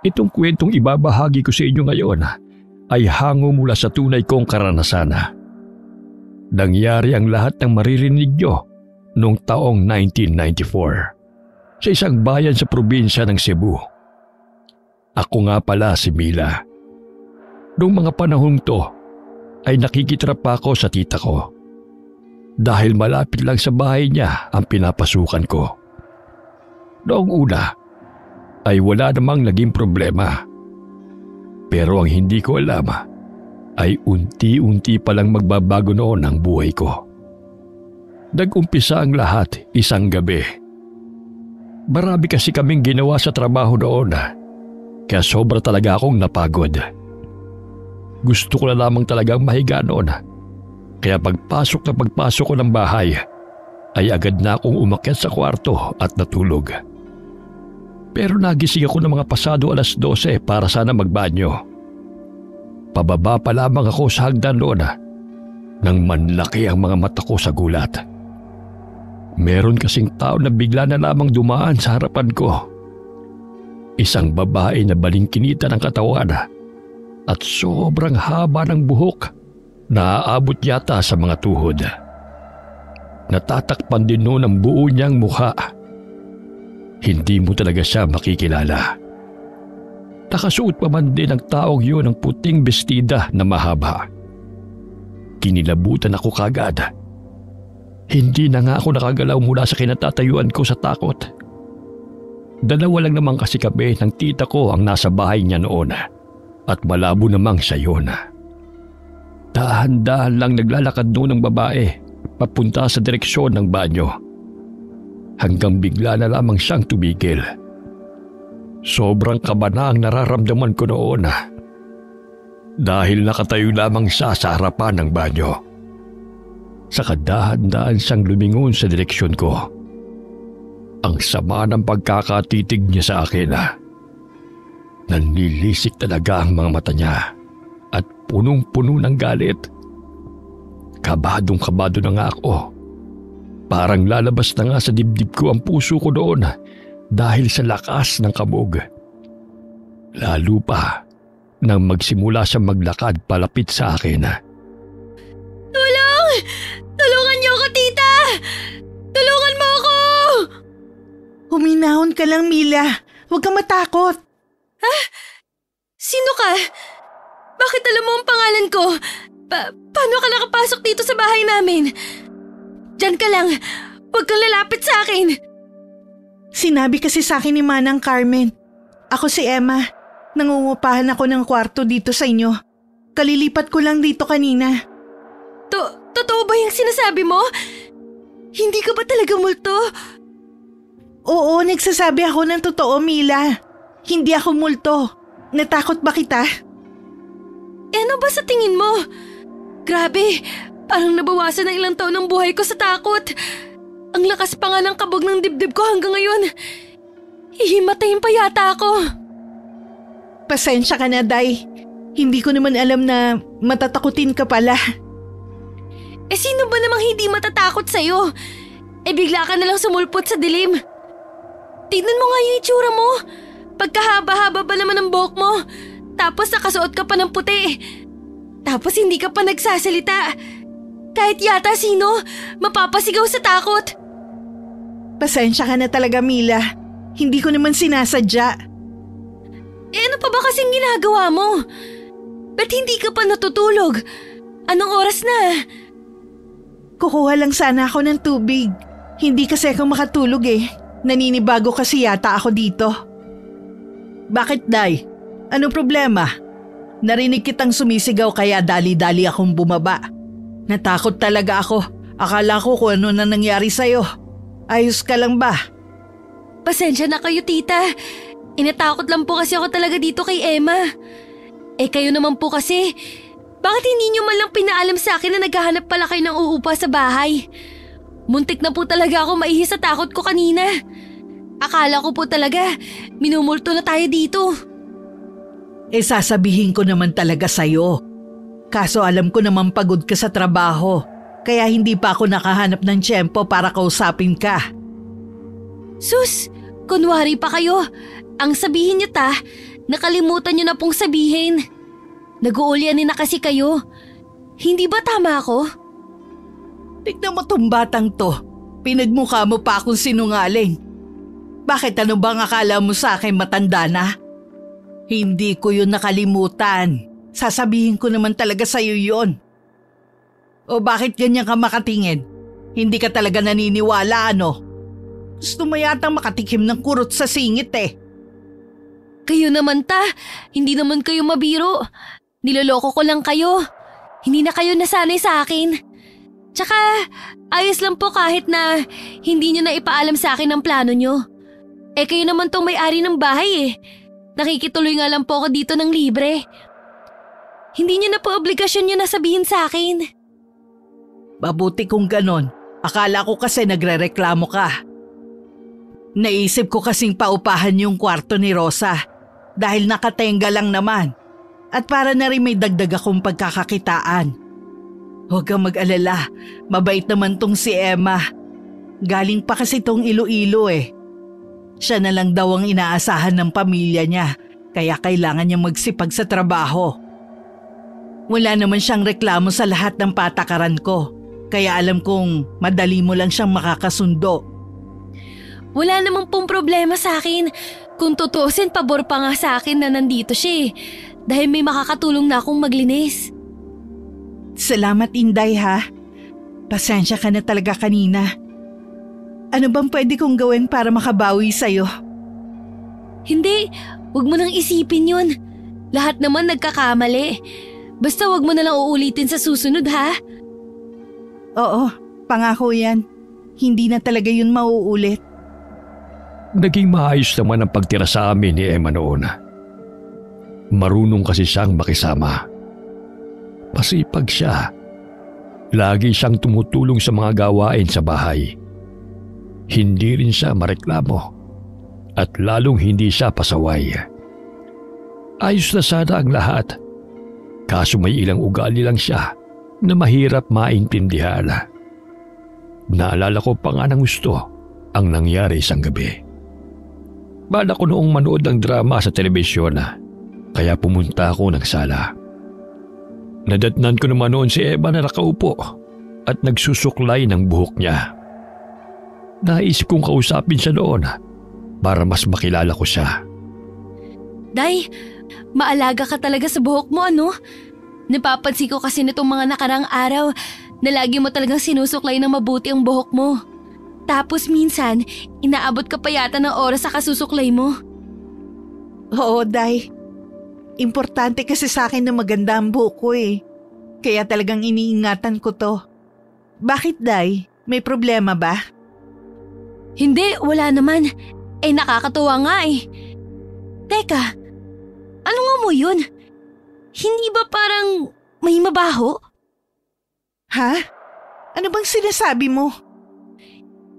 Itong kwentong ibabahagi ko sa inyo ngayon ay hango mula sa tunay kong karanasan. Nangyari ang lahat ng maririnig nyo noong taong 1994 sa isang bayan sa probinsya ng Cebu. Ako nga pala si Mila. Noong mga panahong to ay nakikitrap ako sa tita ko dahil malapit lang sa bahay niya ang pinapasukan ko. Noong una ay wala namang naging problema. Pero ang hindi ko alam ay unti-unti palang magbabago noon ang buhay ko. Nag-umpisa ang lahat isang gabi. Marami kasi kaming ginawa sa trabaho noon kaya sobra talaga akong napagod. Gusto ko na lamang talagang mahiga noon kaya pagpasok ko ng bahay ay agad na akong umakyat sa kwarto at natulog. Pero nagising ako ng mga pasado 12:00 para sana magbanyo. Pababa pa lamang ako sa hagdan noon nang manlaki ang mga mata ko sa gulat. Meron kasing tao na bigla na lamang dumaan sa harapan ko. Isang babae na balingkinita ng katawan at sobrang haba ng buhok na aabot yata sa mga tuhod. Natatakpan din noon ang buo niyang mukha. Hindi mo talaga siya makikilala. Nakasuot pa man din ang taong yun ng puting bestida na mahaba. Kinilabutan ako kagad. Hindi na nga ako nakagalaw mula sa kinatatayuan ko sa takot. Dalawa lang naman kasi kami ng tita ko ang nasa bahay niya noon at malabo namang siya yun. Dahan-dahan lang naglalakad noon ang babae papunta sa direksyon ng banyo. Hanggang bigla na lamang siyang tumigil. Sobrang kaba na ang nararamdaman ko noon dahil nakatayo lamang siya sa harapan ng banyo. Saka dahan-dahan siyang lumingon sa direksyon ko. Ang sama ng pagkakatitig niya sa akin. Nanlilisik talaga ang mga mata niya at punong-puno ng galit. Kabadong-kabado na nga ako. Parang lalabas na nga sa dibdib ko ang puso ko doon dahil sa lakas ng kabog. Lalo pa nang magsimula siyang maglakad palapit sa akin. Tulong! Tulungan niyo ako, tita! Tulungan mo ako! Huminahon ka lang, Mila. Huwag kang matakot. Ha? Sino ka? Bakit alam mo ang pangalan ko? Paano ka nakapasok dito sa bahay namin? Diyan ka lang. Huwag kang lalapit sa akin. Sinabi kasi sa akin ni Manang Carmen. Ako si Emma. Nangungupahan ako ng kwarto dito sa inyo. Kalilipat ko lang dito kanina. Totoo ba yung sinasabi mo? Hindi ka ba talaga multo? Oo, nagsasabi ako ng totoo, Mila. Hindi ako multo. Natakot ba kita? Ano ba sa tingin mo? Grabe, parang nabawasan ng ilang taon ng buhay ko sa takot. Ang lakas pa nga ng kabog ng dibdib ko hanggang ngayon. Hihimatayin pa yata ako. Pasensya ka na, Day. Hindi ko naman alam na matatakutin ka pala. Sino ba namang hindi matatakot sa'yo? Bigla ka nalang sumulpot sa dilim. Tignan mo nga yung itsura mo. Pagkahaba-haba ba naman ang buhok mo? Tapos nakasuot ka pa ng puti. Tapos hindi ka pa nagsasalita. Kahit yata sino, mapapasigaw sa takot. Pasensya ka na talaga, Mila. Hindi ko naman sinasadya. Ano pa ba kasing ginagawa mo? Ba't hindi ka pa natutulog? Anong oras na? Kukuha lang sana ako ng tubig. Hindi kasi ako makatulog eh. Naninibago kasi yata ako dito. Bakit, Day? Anong problema? Narinig kitang sumisigaw kaya dali-dali akong bumaba. Natakot talaga ako. Akala ko kung ano na nangyari sa'yo. Ayos ka lang ba? Pasensya na kayo, tita. Inatakot lang po kasi ako talaga dito kay Emma. Kayo naman po kasi, bakit hindi niyo man lang pinaalam sa akin na naghahanap pala kayo ng uupa sa bahay? Muntik na po talaga ako maihi sa takot ko kanina. Akala ko po talaga, minumulto na tayo dito. Sasabihin ko naman talaga sa'yo. Kaso alam ko naman pagod ka sa trabaho, kaya hindi pa ako nakahanap ng tiyempo para kausapin ka. Sus, kunwari pa kayo. Ang sabihin niyo Nakalimutan niyo na pong sabihin. Nag-uulyanin na kasi kayo. Hindi ba tama ako? Tignan mo tong batang to. Pinagmukha mo pa akong sinungaling. Bakit ano bang akala mo sa akin matanda na? Hindi ko yun nakalimutan. Sasabihin ko naman talaga sa'yo yun. O bakit ganyan ka makatingin? Hindi ka talaga naniniwala ano? Gusto mo yatang makatikim ng kurot sa singit eh. Kayo naman hindi naman kayo mabiro. Niloloko ko lang kayo. Hindi na kayo nasanay sa akin. Tsaka, ayos lang po kahit na hindi nyo na ipaalam sa akin ang plano nyo. Eh kayo naman tong may-ari ng bahay eh. Nakikituloy nga lang po ako dito ng libre. Hindi nyo na po obligasyon nyo na sabihin sa akin. Mabuti kung ganon. Akala ko kasi nagrereklamo ka. Naisip ko kasing paupahan yung kwarto ni Rosa dahil nakatenga lang naman at para na rin may dagdag akong pagkakakitaan. Huwag kang mag-alala, mabait naman tong si Emma. Galing pa kasi tong Iloilo eh. Siya na lang daw ang inaasahan ng pamilya niya kaya kailangan niya magsipag sa trabaho. Wala naman siyang reklamo sa lahat ng patakaran ko kaya alam kong madali mo lang siyang makakasundo. Wala namang pong problema sa akin. Kung tutusin, pabor pa nga sa akin na nandito siya eh. Dahil may makakatulong na akong maglinis. Salamat, Inday ha. Pasensya ka na talaga kanina. Ano bang pwede kong gawin para makabawi sa'yo? Hindi, wag mo nang isipin yun. Lahat naman nagkakamali. Basta wag mo na lang uulitin sa susunod ha. Oo, pangako yan. Hindi na talaga yun mauulit. Naging maayos naman ang pagtira sa amin ni Emma noon. Marunong kasi siyang makisama. Masipag siya. Lagi siyang tumutulong sa mga gawain sa bahay. Hindi rin siya mareklamo at lalong hindi siya pasaway. Ayos na sana ang lahat. Kaso may ilang ugali lang siya na mahirap maintindihan. Naalala ko pa nga ng gusto ang nangyari isang gabi. Bala ko noong manood ng drama sa telebisyon kaya pumunta ako ng sala. Nadatnan ko naman noon si Emma na nakaupo at nagsusuklay ng buhok niya. Naisip kong kausapin siya noon para mas makilala ko siya. Day, maalaga ka talaga sa buhok mo ano? Napapansin ko kasi nitong mga nakarang araw na lagi mo talagang sinusuklay ng mabuti ang buhok mo. Tapos minsan, inaabot ka pa yata ng oras sa kasusuklay mo. Oo, Day. Importante kasi sa akin na maganda ang buhok ko eh. Kaya talagang iniingatan ko to. Bakit, Day? May problema ba? Hindi, wala naman. Eh nakakatuwa nga eh. Teka, ano nga mo yun? Hindi ba parang may mabaho? Ha? Ano bang sinasabi mo?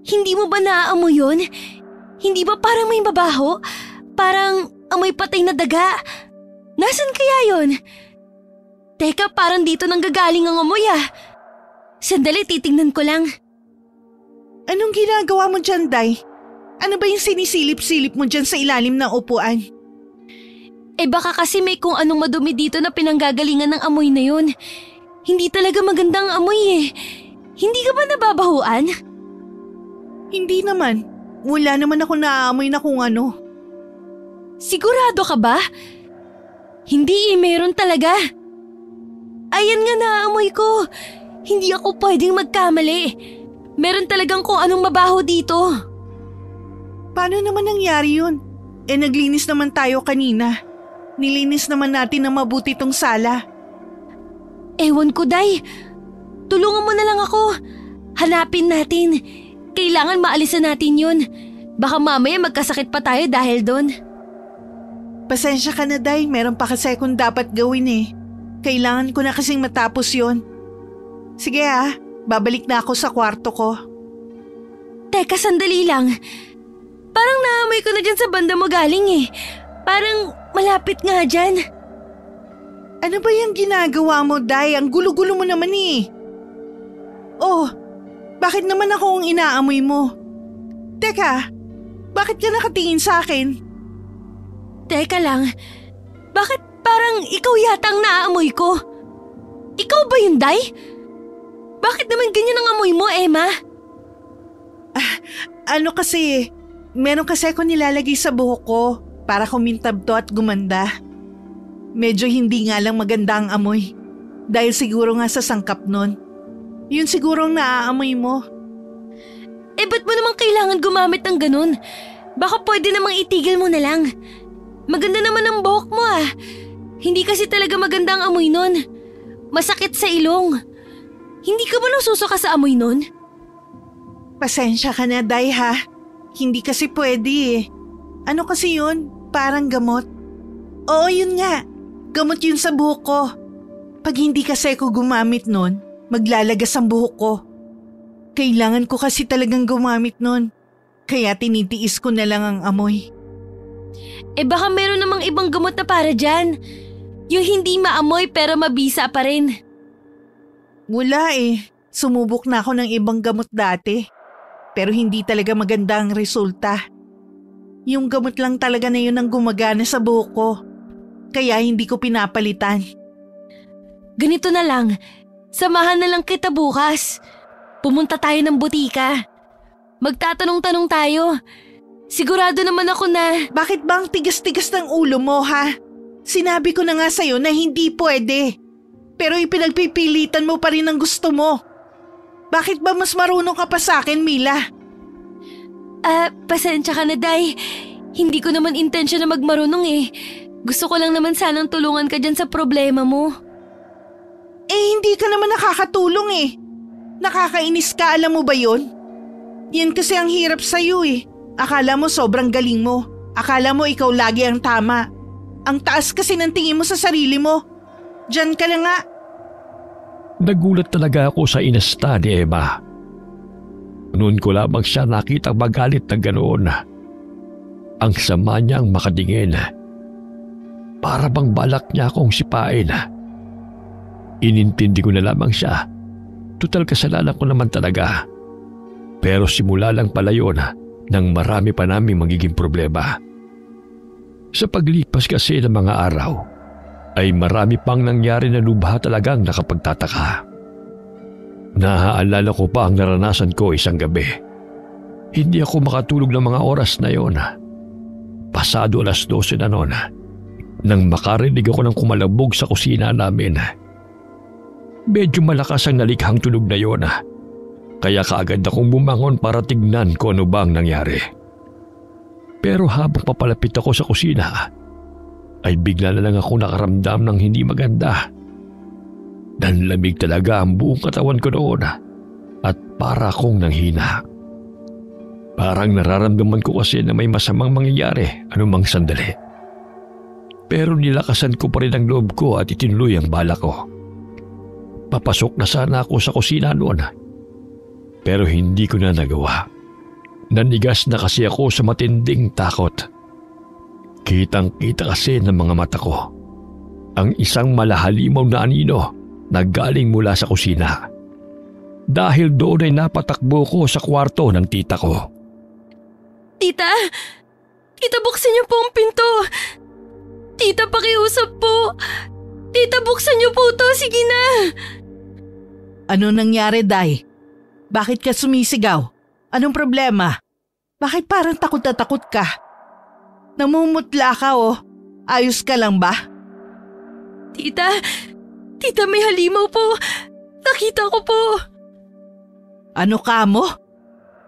Hindi mo ba naaamoy yun? Hindi ba parang may mabaho? Parang amoy patay na daga. Nasaan kaya yun? Teka, parang dito nang gagaling ang amoy ah. Sandali, titingnan ko lang. Anong ginagawa mo dyan, Day? Ano ba yung sinisilip-silip mo dyan sa ilalim ng upuan? Eh baka kasi may kung anong madumi dito na pinanggagalingan ng amoy na yun. Hindi talaga magandang amoy eh. Hindi ka ba nababahuan? Hindi naman. Wala naman ako naaamoy na kung ano. Sigurado ka ba? Hindi eh, meron talaga. Ayan nga naaamoy ko. Hindi ako pwedeng magkamali. Meron talagang kung anong mabaho dito. Paano naman nangyari yun? Eh naglinis naman tayo kanina. Nilinis naman natin ng mabuti tong sala. Ewan ko, Day. Tulungan mo na lang ako. Hanapin natin. Kailangan maalisan natin yun. Baka mamaya magkasakit pa tayo dahil doon. Pasensya ka na, Day. Meron pa kasi akong dapat gawin eh. Kailangan ko na kasing matapos yon. Sige babalik na ako sa kwarto ko. Teka, sandali lang. Parang naamoy ko na dyan sa banda mo galing eh. Parang malapit nga dyan. Ano ba yung ginagawa mo, Day? Ang gulo-gulo mo naman eh. Oh, bakit naman ako ang inaamoy mo? Teka, bakit ka nakatingin sa akin? Teka lang, Bakit parang ikaw yata ang naaamoy ko? Ikaw ba yun, Day? Bakit naman ganyan ang amoy mo, Emma? Meron kasi ako nilalagay sa buhok ko para kumintab to at gumanda. Medyo hindi nga lang maganda ang amoy. Dahil siguro nga sa sangkap nun. Yun siguro ang naaamoy mo. Ba't mo naman kailangan gumamit ng ganun? Baka pwede namang itigil mo na lang. Maganda naman ang buhok mo Hindi kasi talaga maganda ang amoy nun. Masakit sa ilong. Hindi ka ba nasusuka sa amoy nun? Pasensya ka na, Day, ha? Hindi kasi pwede Ano kasi yun? Parang gamot. Oo, yun nga. Gamot yun sa buhok ko. Pag hindi kasi ako gumamit nun, maglalagas ang buhok ko. Kailangan ko kasi talagang gumamit nun. Kaya tinitiis ko na lang ang amoy. Baka meron namang ibang gamot na para dyan. Yung hindi maamoy pero mabisa pa rin. Wala Sumubok na ako ng ibang gamot dati. Pero hindi talaga maganda ang resulta. Yung gamot lang talaga na yun ang gumagana sa buhok ko. Kaya hindi ko pinapalitan. Ganito na lang. Samahan na lang kita bukas. Pumunta tayo ng butika. Magtatanong-tanong tayo. Sigurado naman ako na… Bakit ba ang tigas-tigas ng ulo mo, ha? Sinabi ko na nga sa'yo na hindi pwede. Pero ipinagpipilitan mo pa rin ang gusto mo. Bakit ba mas marunong ka pa sa akin, Mila? Pasensya ka na, Day. Hindi ko naman intensyon na magmarunong Gusto ko lang naman sanang tulungan ka dyan sa problema mo. Hindi ka naman nakakatulong Nakakainis ka, alam mo ba yun? Yan kasi ang hirap sa'yo Akala mo sobrang galing mo. Akala mo ikaw lagi ang tama. Ang taas kasi ng tingin mo sa sarili mo. Diyan ka na nga. Nagulat talaga ako sa inasta ni Emma. Noon ko lamang siya nakita magalit ng ganoon. Ang sama niyang makadingin. Para bang balak niya akong sipain. Inintindi ko na lamang siya. Tutal kasalanan ko naman talaga. Pero simula lang pala yun nang marami pa naming magiging problema. Sa paglipas kasi ng mga araw, ay marami pang nangyari na lubha talagang nakapagtataka. Naaalala ko pa ang naranasan ko isang gabi. Hindi ako makatulog ng mga oras na yon. Pasado 12:00 na noon, nang makarinig ako ng kumalabog sa kusina namin. Medyo malakas ang nalikhang tunog na yon, kaya kaagad akong bumangon para tignan kung ano bang nangyari. Pero habang papalapit ako sa kusina, ay bigla na lang ako nakaramdam ng hindi maganda. Nanlamig talaga ang buong katawan ko noon at para akong nanghina. Parang nararamdaman ko kasi na may masamang mangyayari anumang sandali. Pero nilakasan ko pa rin ang loob ko at itinuloy ang bala ko. Papasok na sana ako sa kusina noon, pero hindi ko na nagawa. Nanigas na kasi ako sa matinding takot. Kitang-kita kasi ng mga mata ko ang isang malahalimaw na anino na galing mula sa kusina. Dahil doon ay napatakbo ko sa kwarto ng tita ko. Tita! Tita, buksan niyo po ang pinto! Tita, pakiusap po! Tita, buksan niyo po to! Sige na! Ano nangyari, Day? Bakit ka sumisigaw? Anong problema? Bakit parang takot na takot ka? Namumutla ka Ayos ka lang ba? Tita, may halimaw po. Nakita ko po. Ano ka mo?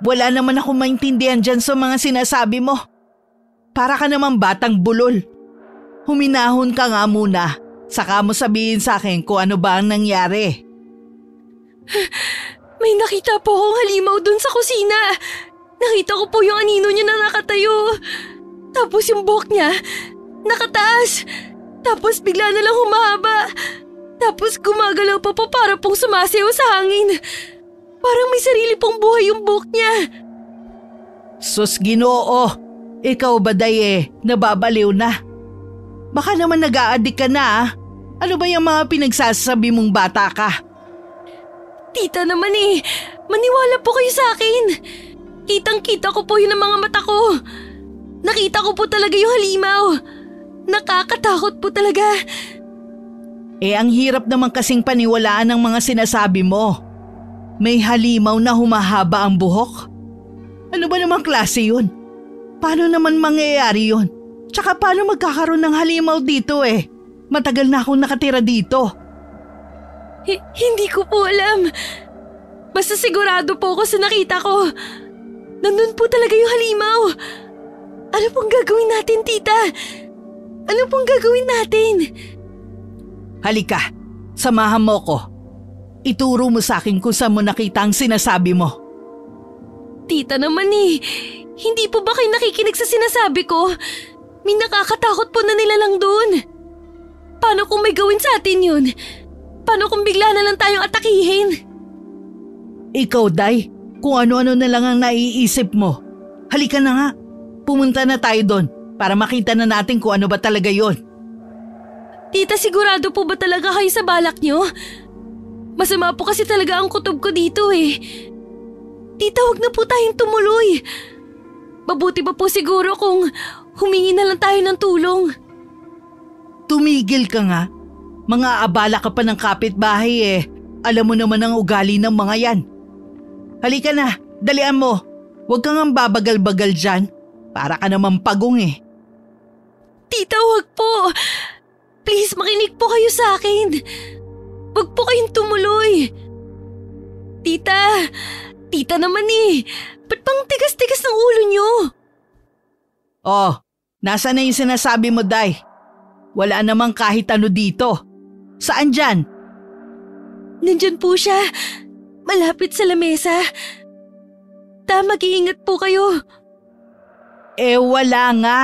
Wala naman ako maintindihan dyan sa mga sinasabi mo. Para ka naman batang bulol. Huminahon ka nga muna. Saka mo sabihin sa akin kung ano ba ang nangyari. May nakita po akong halimaw dun sa kusina. Nakita ko po yung anino niya na nakatayo. Tapos yung buhok niya, nakataas. Tapos bigla na lang humahaba. Tapos gumagalaw pa po para pong sumasayaw sa hangin. Parang may sarili pong buhay yung buhok niya. Sus, Ginoo! Ikaw ba, Day, nababaliw na? Baka naman nag-a-addict ka na. Ano ba yung mga pinagsasabi mong bata ka? Tita naman maniwala po kayo sa akin. Kitang-kita ko po yun ng mga mata ko. Nakita ko po talaga yung halimaw. Nakakatakot po talaga. Ang hirap naman kasing paniwalaan ng mga sinasabi mo. May halimaw na humahaba ang buhok? Ano ba namang klase yun? Paano naman mangyayari yun? Tsaka paano magkakaroon ng halimaw dito Matagal na akong nakatira dito. Hindi ko po alam. Basta sigurado po ako sa nakita ko. Nandun po talaga yung halimaw. Ano pong gagawin natin, tita? Ano pong gagawin natin? Halika, samahan mo ko. Ituro mo sa akin kung saan mo nakita ang sinasabi mo. Tita naman hindi po ba kayo nakikinig sa sinasabi ko? May nakakatakot po na nilalang doon. Paano kung may gawin sa atin yun? Paano kung bigla na lang tayong atakihin? Ikaw, Day, kung ano-ano na lang ang naiisip mo. Halika na nga, pumunta na tayo doon para makita na natin kung ano ba talaga yon. Tita, sigurado po ba talaga kayo sa balak nyo? Masama po kasi talaga ang kutob ko dito Tita, wag na po tayong tumuloy. Mabuti pa po siguro kung humingi na lang tayo ng tulong. Tumigil ka nga. Mga abala ka pa ng kapitbahay Alam mo naman ang ugali ng mga yan. Halika na, dalian mo. Huwag kang ang babagal-bagal dyan. Para ka naman pagong Tita, wag po. Please, makinig po kayo sa akin. Wag po kayong tumuloy. Tita naman Ba't pang tigas-tigas ng ulo nyo? Oh, nasa na yung sinasabi mo, Day? Wala namang kahit ano dito. Saan dyan? Nandyan po siya. Malapit sa lamesa. Mag-iingat po kayo. Wala nga.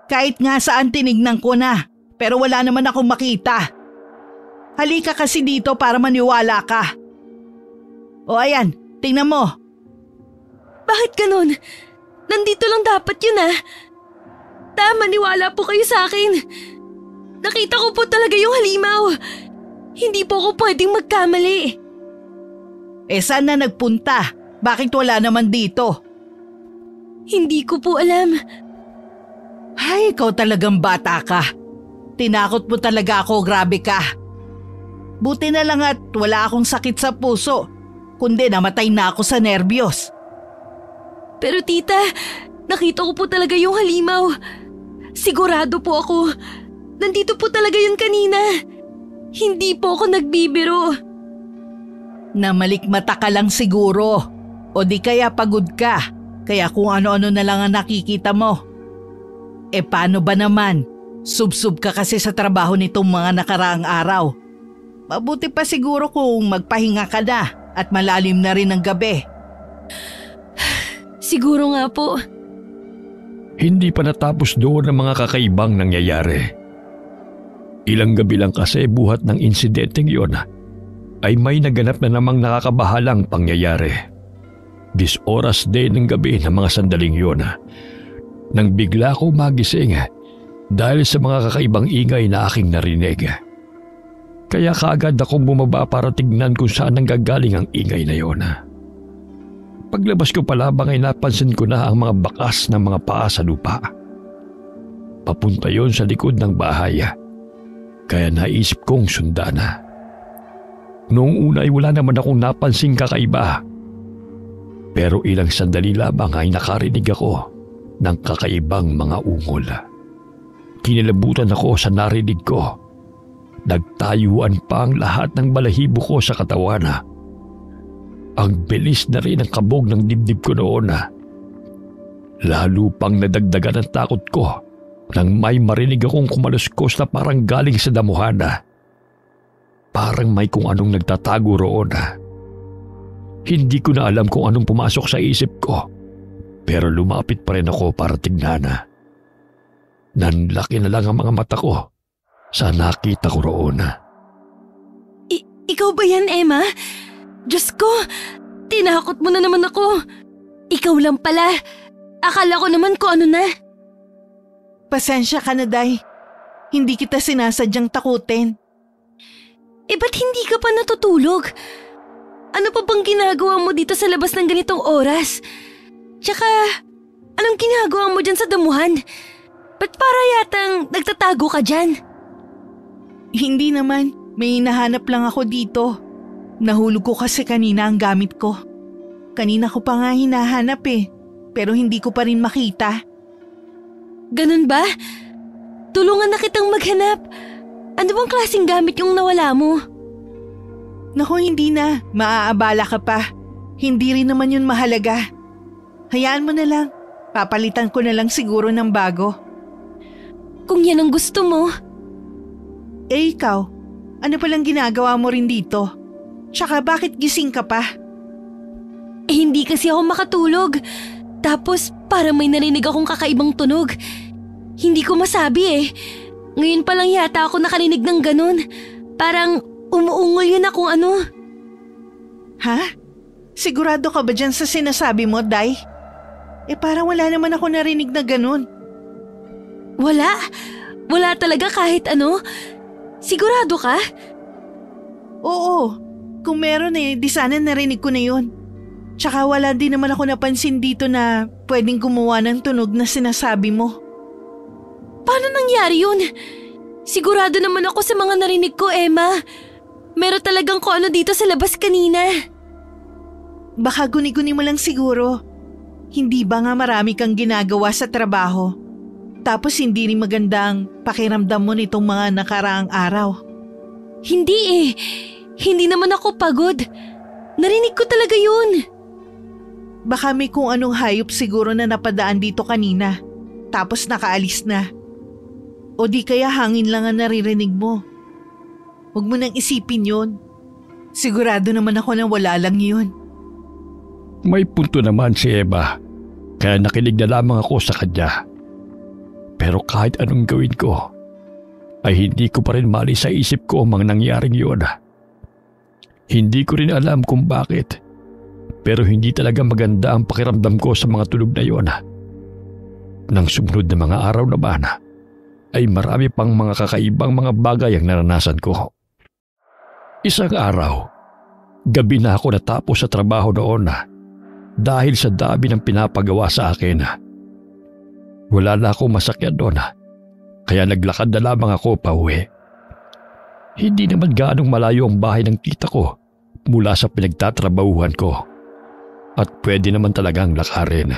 Kahit nga saan tinignan ko na. Pero wala naman akong makita. Halika kasi dito para maniwala ka. O ayan, tingnan mo. Bakit ganun? Nandito lang dapat yun maniwala po kayo sa akin. Nakita ko po talaga yung halimaw. Hindi po ako pwedeng magkamali. Saan na nagpunta? Bakit wala naman dito? Hindi ko po alam. Ay, ikaw talagang bata ka. Tinakot mo talaga ako, grabe ka. Buti na lang at wala akong sakit sa puso, kundi namatay na ako sa nerbiyos. Pero tita, nakita ko po talaga yung halimaw. Sigurado po ako. Nandito po talaga yun kanina. Hindi po ako nagbibiro. Namalikmata ka lang siguro. O di kaya pagod ka. Kaya kung ano-ano na lang ang nakikita mo. Paano ba naman? Sub-sub ka kasi sa trabaho nitong mga nakaraang araw. Mabuti pa siguro kung magpahinga ka na at malalim na rin ang gabi. Siguro nga po. Hindi pa natapos doon ang mga kakaibang nangyayari. Ilang gabi lang kasi buhat ng insidenteng yun ay may naganap na namang nakakabahalang pangyayari. 10 oras din ng gabi ng mga sandaling yun nang bigla ko magising dahil sa mga kakaibang ingay na aking narinig. Kaya kaagad akong bumaba para tignan kung saan nanggagaling ang ingay na yun. Paglabas ko pa lamang ay napansin ko na ang mga bakas ng mga paa sa lupa. Papunta yon sa likod ng bahay. Kaya naisip kong sundan. Noong una ay wala naman akong napansing kakaiba. Pero ilang sandali lamang ay nakarinig ako ng kakaibang mga ungol. Kinilabutan ako sa narinig ko. Nagtayuan pa ang lahat ng balahibo ko sa katawan. Ang bilis na rin ang kabog ng dibdib ko noon. Lalo pang nadagdagan ang takot ko nang may marinig akong kumaluskos na parang galing sa damuhan. Parang may kung anong nagtatago roon. Hindi ko na alam kung anong pumasok sa isip ko, pero lumapit pa rin ako para tignan. Nanlaki na lang ang mga mata ko sa nakita ko roon. Ikaw ba yan, Emma? Diyos ko, tinakot mo na naman ako. Ikaw lang pala. Akala ko naman kung ano na. Pasensya ka na, Day. Hindi kita sinasadyang takutin. Ba't hindi ka pa natutulog? Ano pa bang ginagawa mo dito sa labas ng ganitong oras? Tsaka, anong ginagawa mo dyan sa damuhan? Ba't para yatang nagtatago ka dyan? Hindi naman, may hinahanap lang ako dito. Nahulog ko kasi kanina ang gamit ko. Kanina ko pa nga hinahanap pero hindi ko pa rin makita. Ganun ba? Tulungan na kitang maghanap. Ano bang klaseng gamit yung nawala mo? Naku, hindi na. Maaabala ka pa. Hindi rin naman yun mahalaga. Hayaan mo na lang. Papalitan ko na lang siguro ng bago. Kung yan ang gusto mo. Ikaw, ano palang ginagawa mo rin dito? Tsaka bakit gising ka pa? Hindi kasi ako makatulog. Tapos parang may narinig akong kakaibang tunog. Hindi ko masabi Ngayon pa lang yata ako nakarinig ng ganun. Parang umuungol yun na kung ano. Ha? Sigurado ka ba dyan sa sinasabi mo, Day? Parang wala naman ako narinig na ganun. Wala? Wala talaga kahit ano? Sigurado ka? Oo. Kung meron di sana narinig ko na yun. Tsaka wala din naman ako napansin dito na pwedeng gumawa ng tunog na sinasabi mo. Paano nangyari yun? Sigurado naman ako sa mga narinig ko, Emma. Meron talagang kung ano dito sa labas kanina. Baka guni-guni mo lang siguro. Hindi ba nga marami kang ginagawa sa trabaho? Tapos hindi rin magandang pakiramdam mo nitong mga nakaraang araw. Hindi Hindi naman ako pagod. Narinig ko talaga yun. Baka may kung anong hayop siguro na napadaan dito kanina. Tapos nakaalis na. O di kaya hangin lang ang naririnig mo. Huwag mo nang isipin yun. Sigurado naman ako na wala lang yun. May punto naman si Eva, kaya nakinig na lamang ako sa kanya. Pero kahit anong gawin ko, ay hindi ko pa rin maalis sa isip ko ang mga nangyaring yun. Hindi ko rin alam kung bakit, pero hindi talaga maganda ang pakiramdam ko sa mga tulog na yun. Nang sumunod na mga araw naman, ay marami pang mga kakaibang mga bagay ang naranasan ko. Isang araw, gabi na ako natapos sa trabaho noon dahil sa dami ng pinapagawa sa akin. Wala na akong masakyan doon, kaya naglakad na lamang ako pauwi. Hindi naman gaanong malayo ang bahay ng tita ko mula sa pinagtatrabahuhan ko at pwede naman talagang lakarin.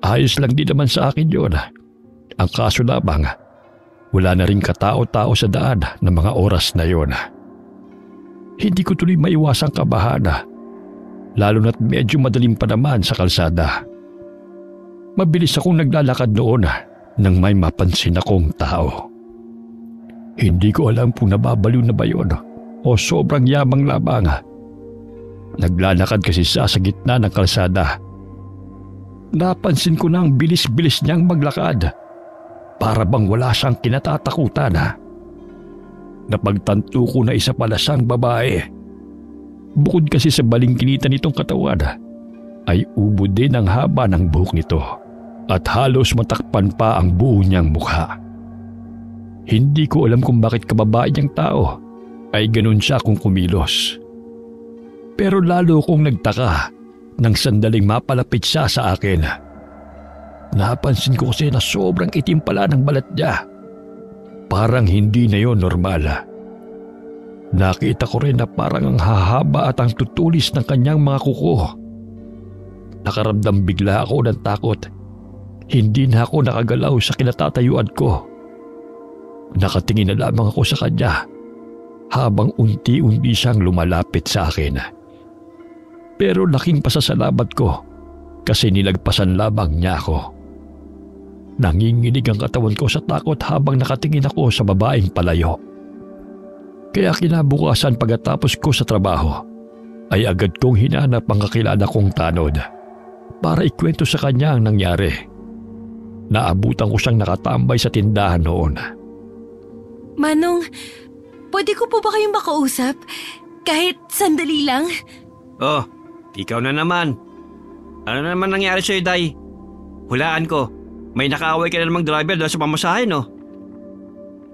Ayos lang din naman sa akin yun. Ang kaso lamang, wala na rin katao-tao sa daan ng mga oras na yun. Hindi ko tuloy maiwasang kabahan, lalo na't medyo madaling pa naman sa kalsada. Mabilis akong naglalakad noon nang may mapansin akong tao. Hindi ko alam kung nababaliw na ba yun o sobrang yamang lamang. Naglalakad kasi sa gitna ng kalsada. Napansin ko na ang bilis-bilis niyang maglakad. Para bang wala siyang kinatatakutan. Napagtanto ko na isa pala siyang babae. Bukod kasi sa balingkinitan nitong katawan, ay ubod din ang haba ng buhok nito at halos matakpan pa ang buo niyang mukha. Hindi ko alam kung bakit kababae niyang tao ay ganun siya kung kumilos. Pero lalo kong nagtaka nang sandaling mapalapit siya sa akin. Napansin ko kasi na sobrang itim pala ng balat niya. Parang hindi na yon normal. Nakita ko rin na parang ang hahaba at ang tutulis ng kanyang mga kuko. Nakaramdam bigla ako ng takot. Hindi na ako nakagalaw sa kinatatayuan ko. Nakatingin na lamang ako sa kanya habang unti-unti siyang lumalapit sa akin. Pero laking pasasalamat ko kasi nilagpasan lamang niya ako. Nanginginig ang katawan ko sa takot habang nakatingin ako sa babaeng palayo. Kaya kinabukasan pagkatapos ko sa trabaho, ay agad kong hinanap ang kakilala kong tanod para ikwento sa kanya ang nangyari. Naabutan ko siyang nakatambay sa tindahan noon. Manong, pwede ko po ba kayong makausap? Kahit sandali lang? Oh, ikaw na naman. Ano na naman nangyari sa'yo, Day? Hulaan ko, may nakaaway ka na namang driver dahil sa pamasahe, no?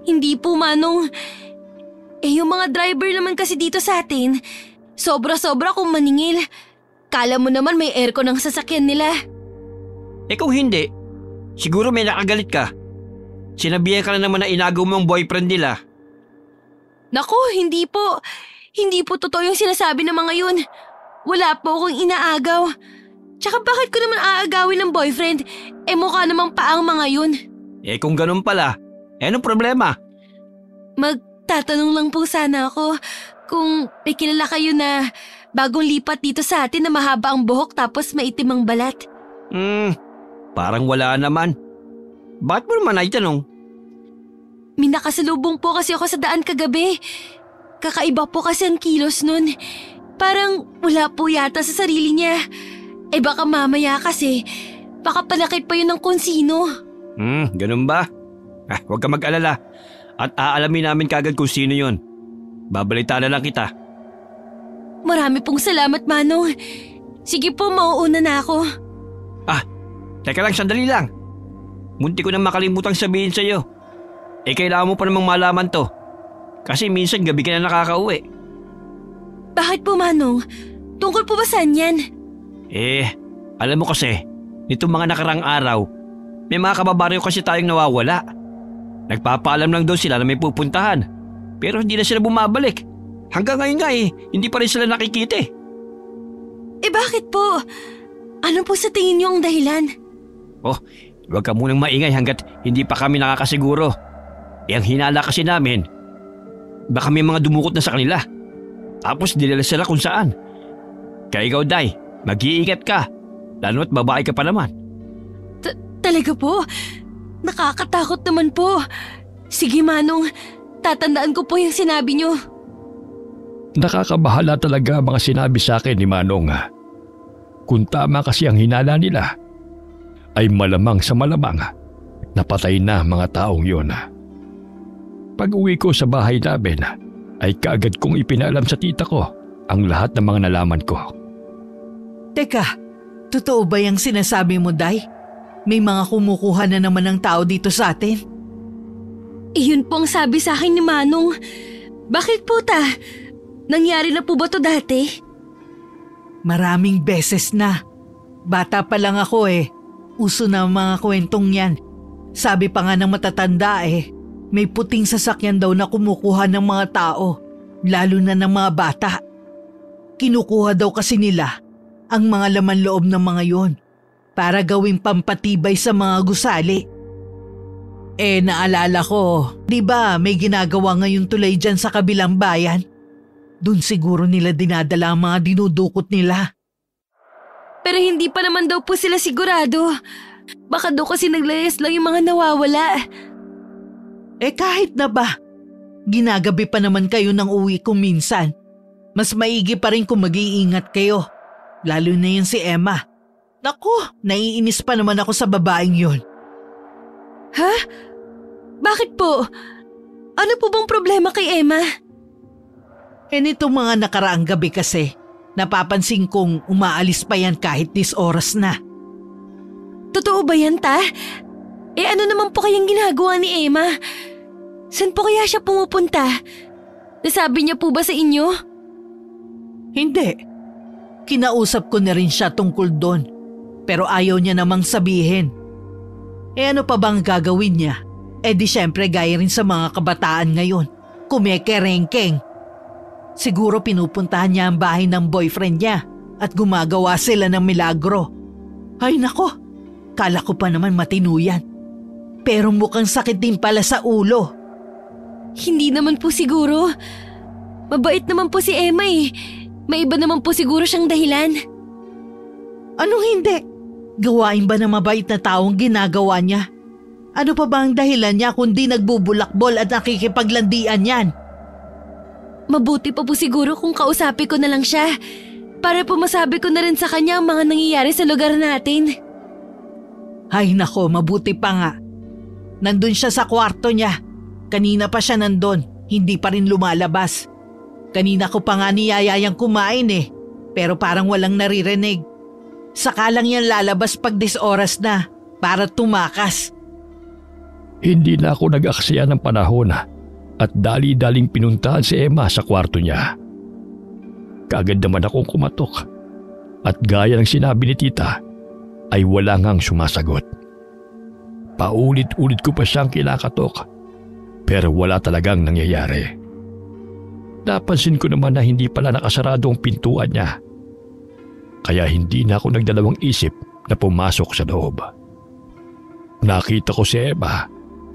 Hindi po, Manong. Yung mga driver naman kasi dito sa atin, sobra-sobra kung maningil. Kala mo naman may aircon ang sasakyan nila. Kung hindi, Siguro may nakagalit ka. Sinabihan ka na naman na inagaw mo ang boyfriend nila. Naku, hindi po. Hindi po totoo yung sinasabi ng mga yun. Wala po akong inaagaw. Tsaka bakit ko naman aagawin ng boyfriend? Mukha namang paang mga yun. Kung ganun pala, anong problema? Magtatanong lang po sana ako kung may kilala kayo na bagong lipat dito sa atin na mahaba ang buhok tapos maitim ang balat. Parang wala naman. Bakit mo naman naitanong? May nakasalubong po kasi ako sa daan kagabi. Kakaiba po kasi ang kilos nun. Parang wala po yata sa sarili niya. Baka mamaya kasi, baka panakit pa yun ng kung sino. Ganun ba? Huwag ka mag-alala. At aalamin namin kagad kung sino yun. Babalita na lang kita. Marami pong salamat, Manong. Sige po, mauuna na ako. Teka lang, sandali lang. Munti ko na makalimutang sabihin sa'yo. Kailangan mo pa namang malaman to. Kasi minsan gabi ka na nakakauwi. Bakit po, Manong? Tungkol po ba saan yan? Alam mo kasi, nitong mga nakarang araw, may mga kababaryo kasi tayong nawawala. Nagpapaalam lang daw sila na may pupuntahan. Pero hindi na sila bumabalik. Hanggang ngayon nga hindi pa rin sila nakikita . Bakit po? Ano po sa tingin niyo ang dahilan? Huwag ka munang maingay hanggat hindi pa kami nakakasiguro. Ang hinala kasi namin, baka may mga dumukot na sa kanila. Tapos dinala sila kung saan. Kaya ikaw, Day, mag-iingat ka. Lalo at babae ka pa naman. Talaga po? Nakakatakot naman po. Sige, Manong, tatandaan ko po yung sinabi niyo. Nakakabahala talaga ang mga sinabi sa akin ni Manong. Kung tama kasi ang hinala nila, ay malamang sa malamang napatay na mga taong yun. Pag-uwi ko sa bahay namin, ay kaagad kong ipinaalam sa tita ko ang lahat ng mga nalaman ko. Teka, totoo ba yung sinasabi mo, Day? May mga kumukuha na naman ng tao dito sa atin? Yun po ang sabi sa akin ni Manong. Bakit po ta? Nangyari na po ba to dati? Maraming beses na. Bata pa lang ako . Uso na ang mga kwentong yan. Sabi pa nga ng matatanda may puting sasakyan daw na kumukuha ng mga tao, lalo na ng mga bata. Kinukuha daw kasi nila ang mga laman loob ng mga yon para gawing pampatibay sa mga gusali. Naalala ko, di ba may ginagawa ngayon tulay dyan sa kabilang bayan? Doon siguro nila dinadala ang mga dinudukot nila. Pero hindi pa naman daw po sila sigurado. Baka daw kasi naglayas lang yung mga nawawala. Kahit na ba? Ginagabi pa naman kayo ng uwi ko minsan. Mas maigi pa rin kung mag-iingat kayo. Lalo na yun si Emma. Naku, naiinis pa naman ako sa babaeng yun. Ha? Bakit po? Ano po bang problema kay Emma? Nitong mga nakaraang gabi kasi, napapansin kong umaalis pa yan kahit 10 oras na. Totoo ba yan, ta? Ano naman po kayang ginagawa ni Emma? Saan po kaya siya pumupunta? Nasabi niya po ba sa inyo? Hindi. Kinausap ko na rin siya tungkol doon. Pero ayaw niya namang sabihin. Ano pa bang gagawin niya? Di syempre gaya rin sa mga kabataan ngayon. Kumekerengkeng. Siguro pinupuntahan niya ang bahay ng boyfriend niya at gumagawa sila ng milagro. Ay nako, kala ko pa naman matino yan. Pero mukhang sakit din pala sa ulo. Hindi naman po siguro. Mabait naman po si Emma . May iba naman po siguro siyang dahilan. Anong hindi? Gawain ba na mabait na taong ginagawa niya? Ano pa ba ang dahilan niya kundi nagbubulakbol at nakikipaglandian yan? Mabuti pa po siguro kung kausapin ko na lang siya para po masabi ko na rin sa kanya ang mga nangyayari sa lugar natin. Ay nako, mabuti pa nga. Nandun siya sa kwarto niya. Kanina pa siya nandun, hindi pa rin lumalabas. Kanina ko pa nga niyayayang kumain pero parang walang naririnig. Saka lang yan lalabas pag 10 oras na para tumakas. Hindi na ako nag-aksaya ng panahon at dali-daling pinuntahan si Emma sa kwarto niya. Kaagad naman akong kumatok at gaya ng sinabi ni tita ay wala ngang sumasagot. Paulit-ulit ko pa siyang kinakatok pero wala talagang nangyayari. Napansin ko naman na hindi pala nakasarado ang pintuan niya. Kaya hindi na ako nagdalawang isip na pumasok sa loob. Nakita ko si Emma,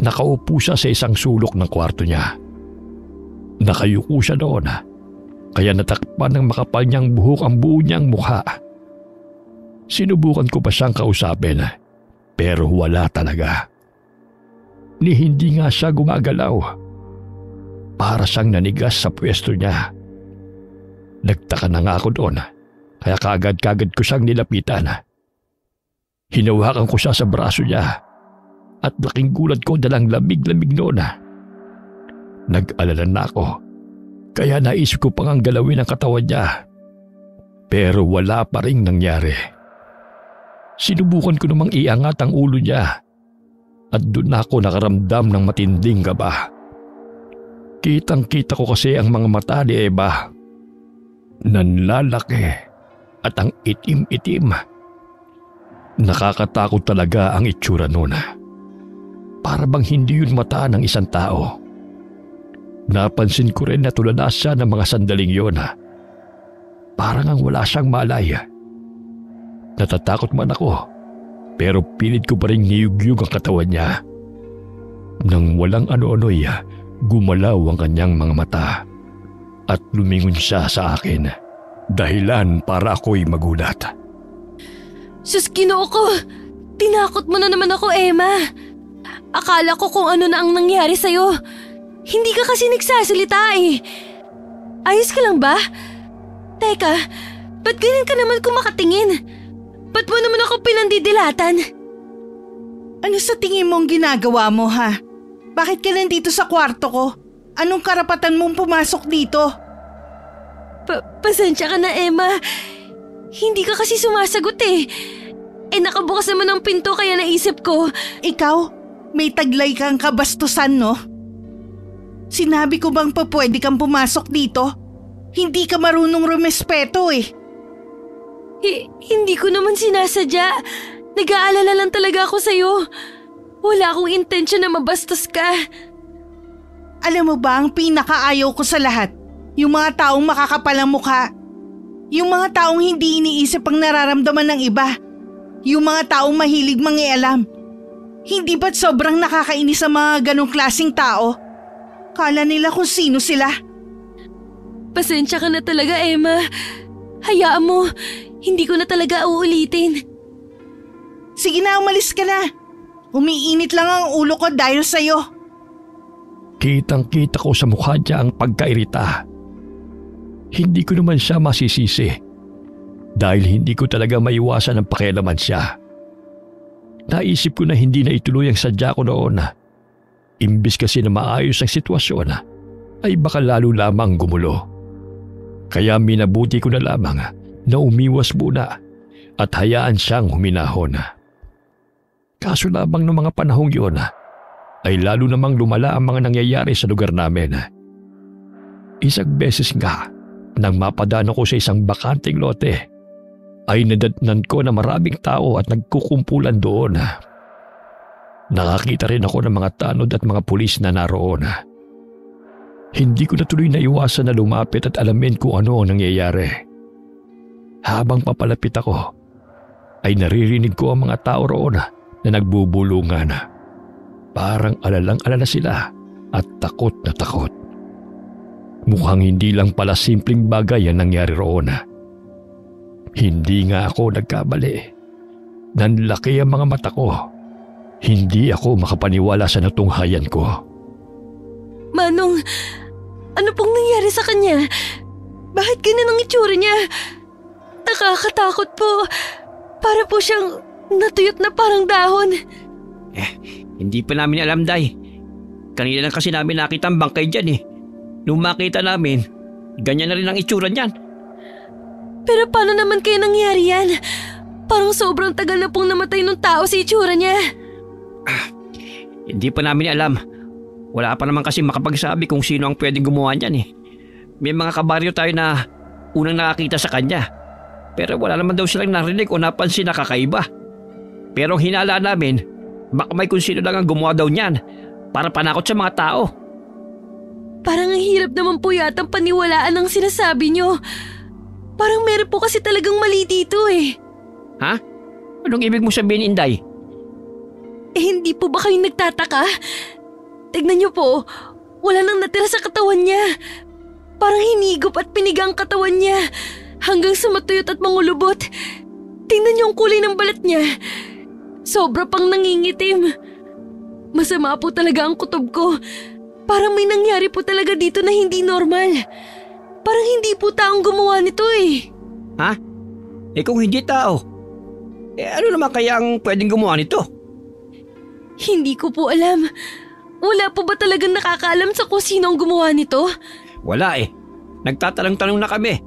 nakaupo siya sa isang sulok ng kwarto niya. Nakayuko siya doon, kaya natakpan ng makapal niyang buhok ang buo niyang mukha. Sinubukan ko pa siyang kausapin, pero wala talaga. Ni hindi nga siya gumagalaw. Para siyang nanigas sa pwesto niya. Nagtaka na nga ako doon, kaya kagad-kagad ko siyang nilapitan. Hinawakan ko siya sa braso niya at laking gulat ko dalang lamig-lamig noon. Nag-alala na ako, kaya naisip ko pang galawin ang katawan niya. Pero wala pa ring nangyari. Sinubukan ko namang iangat ang ulo niya at doon ako nakaramdam ng matinding kaba. Kitang-kita ko kasi ang mga mata ni Eva. Nanlalaki at ang itim-itim. Nakakatakot talaga ang itsura noon. Para bang hindi yun mata ng isang tao. Napansin ko rin na tulala siya ng mga sandaling yun. Parang ang wala siyang malay. Natatakot man ako, pero pilit ko pa rin niyugyug ang katawan niya. Nang walang ano-ano'y gumalaw ang kanyang mga mata at lumingon siya sa akin. Dahilan para ako'y magulat. Sus, Ginoo ko! Tinakot mo na naman ako, Emma. Akala ko kung ano na ang nangyari sa'yo. Hindi ka kasi nagsasalita eh. Ayos ka lang ba? Teka, ba't ganyan ka naman kung makatingin? Ba't mo naman ako pinandidilatan? Ano sa tingin mong ginagawa mo, ha? Bakit ka nandito sa kwarto ko? Anong karapatan mong pumasok dito? Pasensya ka na, Emma. Hindi ka kasi sumasagot eh. Nakabukas naman ang pinto kaya naisip ko. Ikaw, may taglay kang kabastusan, no? Sinabi ko bang pa pwede kang pumasok dito? Hindi ka marunong rumespeto eh. Hindi ko naman sinasadya. Nag-aalala lang talaga ako sa'yo. Wala akong intensyon na mabastos ka. Alam mo ba ang pinakaayaw ko sa lahat? Yung mga taong makakapal ang mukha. Yung mga taong hindi iniisip ang nararamdaman ng iba. Yung mga taong mahilig mangialam. Hindi ba't sobrang nakakainis sa mga ganong klaseng tao? Kala nila kung sino sila. Pasensya ka na talaga, Emma. Hayaan mo, hindi ko na talaga uulitin. Sige na, umalis ka na. Umiinit lang ang ulo ko dahil sa'yo. Kitang-kita ko sa mukha niya ang pagkairita. Hindi ko naman siya masisisi dahil hindi ko talaga maiwasan ang pakialaman siya. Naisip ko na hindi na ituloy ang sadya ko noon. Imbis kasi na maayos ang sitwasyon, ay baka lalo lamang gumulo. Kaya minabuti ko na lamang na umiwas muna at hayaan siyang huminahon. Kaso lamang ng mga panahong yun ay lalo namang lumala ang mga nangyayari sa lugar namin. Isang beses nga, nang mapadaan ako sa isang bakanting lote, ay nadatnan ko na maraming tao at nagkukumpulan doon. Nakakita rin ako ng mga tanod at mga pulis na naroon. Hindi ko na tuloy naiwasan na lumapit at alamin kung ano ang nangyayari. Habang papalapit ako, ay naririnig ko ang mga tao roon na nagbubulungan. Parang alalang-alala sila at takot na takot. Mukhang hindi lang pala simpleng bagay ang nangyari roon. Hindi nga ako nagkamali. Nanlaki ang mga mata ko. Hindi ako makapaniwala sa natunghayan ko. Manong, ano pong nangyari sa kanya? Bakit ganyan ang itsura niya? Nakakatakot po. Para po siyang natuyot na parang dahon. Hindi pa namin alam, Day. Kanina lang kasi namin nakita ang bangkay dyan eh. Nung makita namin, ganyan na rin ang itsura niyan. Pero paano naman kaya nangyari yan? Parang sobrang tagal na pong namatay ng tao sa itsura niya. Hindi pa namin alam. Wala pa naman kasi makapagsabi kung sino ang pwedeng gumawa niyan eh. May mga kabaryo tayo na unang nakakita sa kanya. Pero wala naman daw silang narinig o napansin na kakaiba. Pero ang hinala namin, Baka may kung sino lang ang gumawa daw niyan para panakot sa mga tao. Parang ang hirap naman po yatang paniwalaan ang sinasabi nyo. Parang meron po kasi talagang mali dito eh. Ha? Anong ibig mo sabihin, Inday? Eh hindi po ba kayo nagtataka? Tignan nyo po, wala nang natira sa katawan niya. Parang hinigop at piniga ang katawan niya hanggang sa matuyot at mangulubot. Tingnan niyo ang kulay ng balat niya. Sobra pang nangingitim. Masama po talaga ang kutob ko. Parang may nangyari po talaga dito na hindi normal. Parang hindi po taong gumawa nito eh. Ha? Eh kung hindi tao, ano naman kaya ang pwedeng gumawa nito? Hindi ko po alam. Wala po ba talagang nakakaalam sa kung sino ang gumawa nito? Wala eh. Nagtatanong-tanong na kami.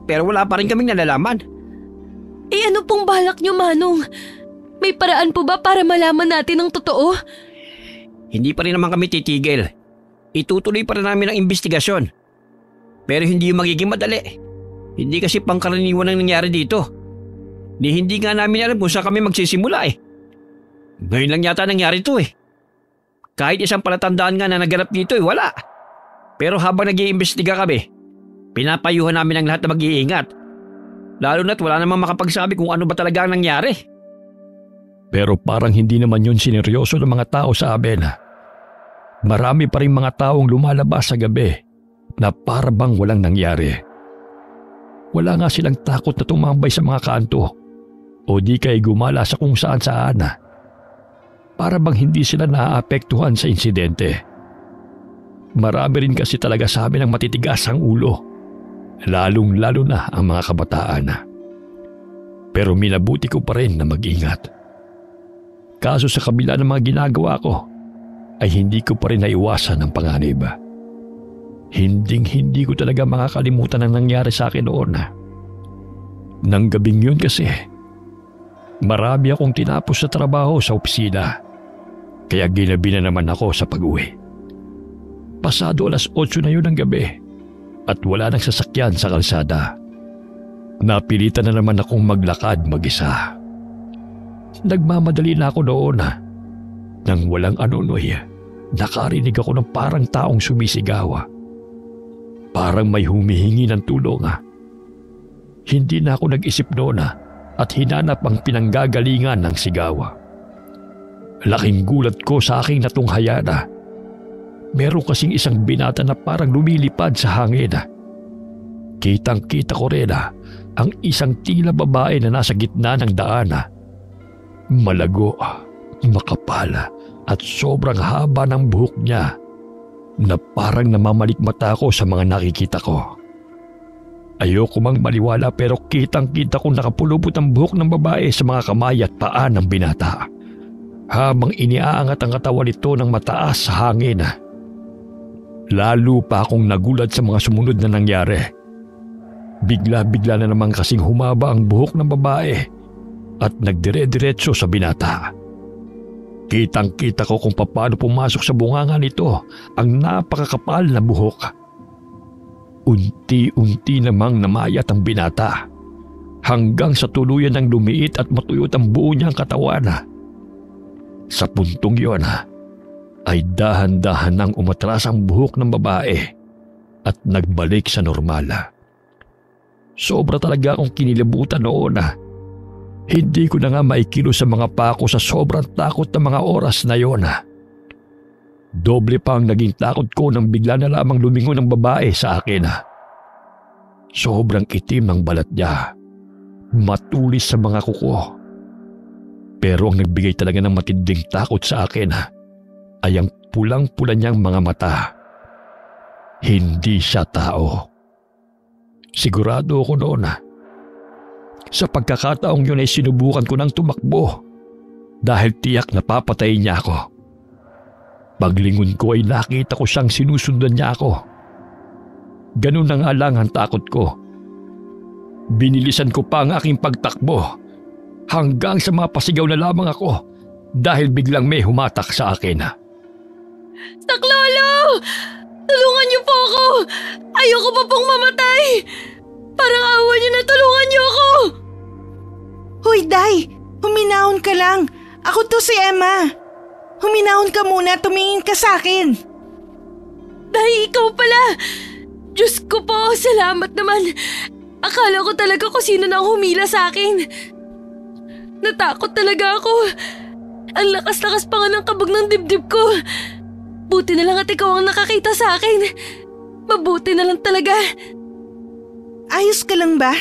Pero wala pa rin kaming nalalaman. Eh ano pong balak niyo, Manong? May paraan po ba para malaman natin ang totoo? Hindi pa rin naman kami titigil. Itutuloy pa rin namin ang investigasyon. Pero hindi yung magiging madali. Hindi kasi pangkaraniwan ang nangyari dito. Hindi nga namin alam kung saan kami magsisimula eh. Ngayon lang yata nangyari ito eh. Kahit isang palatandaan nga na naganap dito eh, wala. Pero habang nag-iimbestiga kami, pinapayuhan namin ang lahat na mag-iingat. Lalo na't wala namang makapagsabi kung ano ba talaga ang nangyari. Pero parang hindi naman yun sineryoso ng mga tao sa amin. Marami pa rin mga taong lumalabas sa gabi na para bang walang nangyari. Wala nga silang takot na tumambay sa mga kanto o di kay gumala sa kung saan saan. Para bang hindi sila naaapektuhan sa insidente. Marami rin kasi talaga sa amin ang matitigas ang ulo, lalong-lalo na ang mga kabataan. Pero minabuti ko pa rin na mag-ingat. Kaso sa kabila ng mga ginagawa ko, ay hindi ko pa rin naiwasan ang panganib. Hinding-hindi ko talaga makakalimutan ang nangyari sa akin noon. Nang gabing yun kasi, marami akong tinapos sa trabaho sa opisina, kaya ginabi na naman ako sa pag-uwi. Pasado 8:00 na yun ng gabi at wala nang sasakyan sa kalsada. Napilitan na naman akong maglakad mag-isa. Nagmamadali na ako noon. Nang walang anunoy, nakarinig ako ng parang taong sumisigaw. Parang may humihingi ng tulong. Hindi na ako nag-isip noon at hinanap ang pinanggagalingan ng sigaw. Laking gulat ko sa aking natunghaya na meron kasing isang binata na parang lumilipad sa hangin. Kitang-kita ko rin ang isang tila babae na nasa gitna ng daan. Malago, makapal at sobrang haba ng buhok niya na parang namamalikmata ko sa mga nakikita ko. Ayoko mang maliwala pero kitang-kita kong nakapulupot ang buhok ng babae sa mga kamay at paa ng binata habang iniaangat ang katawan nito ng mataas sa hangin. Lalo pa akong nagulat sa mga sumunod na nangyari. Bigla-bigla na naman kasing humaba ang buhok ng babae at nagdire-diretso sa binata. Kitang-kita ko kung paano pumasok sa bunganga nito ang napakakapal na buhok. Unti-unti namang namayat ang binata hanggang sa tuluyan ng lumiit at matuyot ang buo niyang katawan. Sa puntong yun, ay dahan-dahan nang umatras ang buhok ng babae at nagbalik sa normal. Sobra talaga akong kinilabutan noon. Hindi ko na nga maikilo sa mga pako sa sobrang takot ng mga oras na yon. Doble pa ang naging takot ko nang bigla na lamang lumingon ang babae sa akin. Sobrang itim ng balat niya, matulis sa mga kuko. Pero ang nagbigay talaga ng matinding takot sa akin ay ang pulang-pula niyang mga mata. Hindi siya tao. Sigurado ako noon. Sa pagkakataong yun ay sinubukan ko ng tumakbo dahil tiyak na papatayin niya ako. Paglingon ko ay nakita ko siyang sinusundan niya ako. Ganun na nga lang ang takot ko. Binilisan ko pa ang aking pagtakbo hanggang sa mapasigaw na lamang ako dahil biglang may humatak sa akin. Saklolo! Tulungan niyo po ako! Ayoko pa pong mamatay! Parang awa niyo na tulungan niyo ako! Hoy, Day! Huminahon ka lang! Ako to si Emma! Huminahon ka muna, tumingin ka sa akin. Day, ikaw pala! Diyos ko po, salamat naman. Akala ko talaga kung sino nang humila sa akin. Natakot talaga ako. Ang lakas-lakas pa nga ng kabog ng dibdib ko. Buti na lang at ikaw ang nakakita sa akin. Mabuti na lang talaga. Ayos ka lang ba?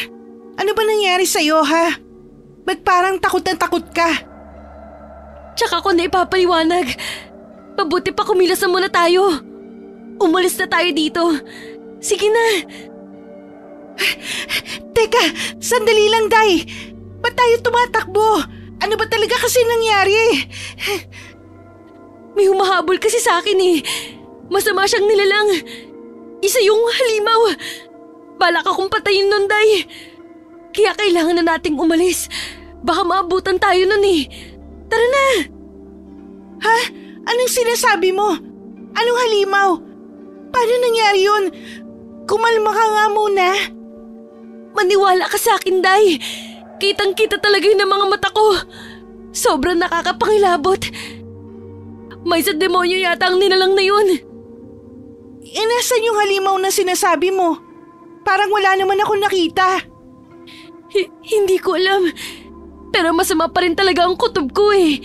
Ano ba nangyari sa'yo, ha? Ba't parang takot na takot ka? Tsaka ko na ipapaliwanag. Mabuti pa kumilas na muna tayo. Umalis na tayo dito. Sige na. Teka, sandali lang, Day. Ba't tayo tumatakbo? Ano ba talaga kasi nangyari? May humahabol kasi sa akin eh. Masama siyang nilalang. Isa yung halimaw. Balak akong patayin nun, Day. Kaya kailangan na nating umalis. Baka maabutan tayo nun eh. Tara na. Ha? Anong sinasabi mo? Anong halimaw? Paano nangyari yun? Kumalma ka nga muna. Maniwala ka sa akin, Day. Kitang-kita talaga yun ng mga mata ko. Sobrang nakakapangilabot. May sa demonyo yata ang nilalang na yun. Nasaan yung halimaw na sinasabi mo? Parang wala naman ako nakita. Hindi ko alam. Pero masama pa rin talaga ang kutob ko eh.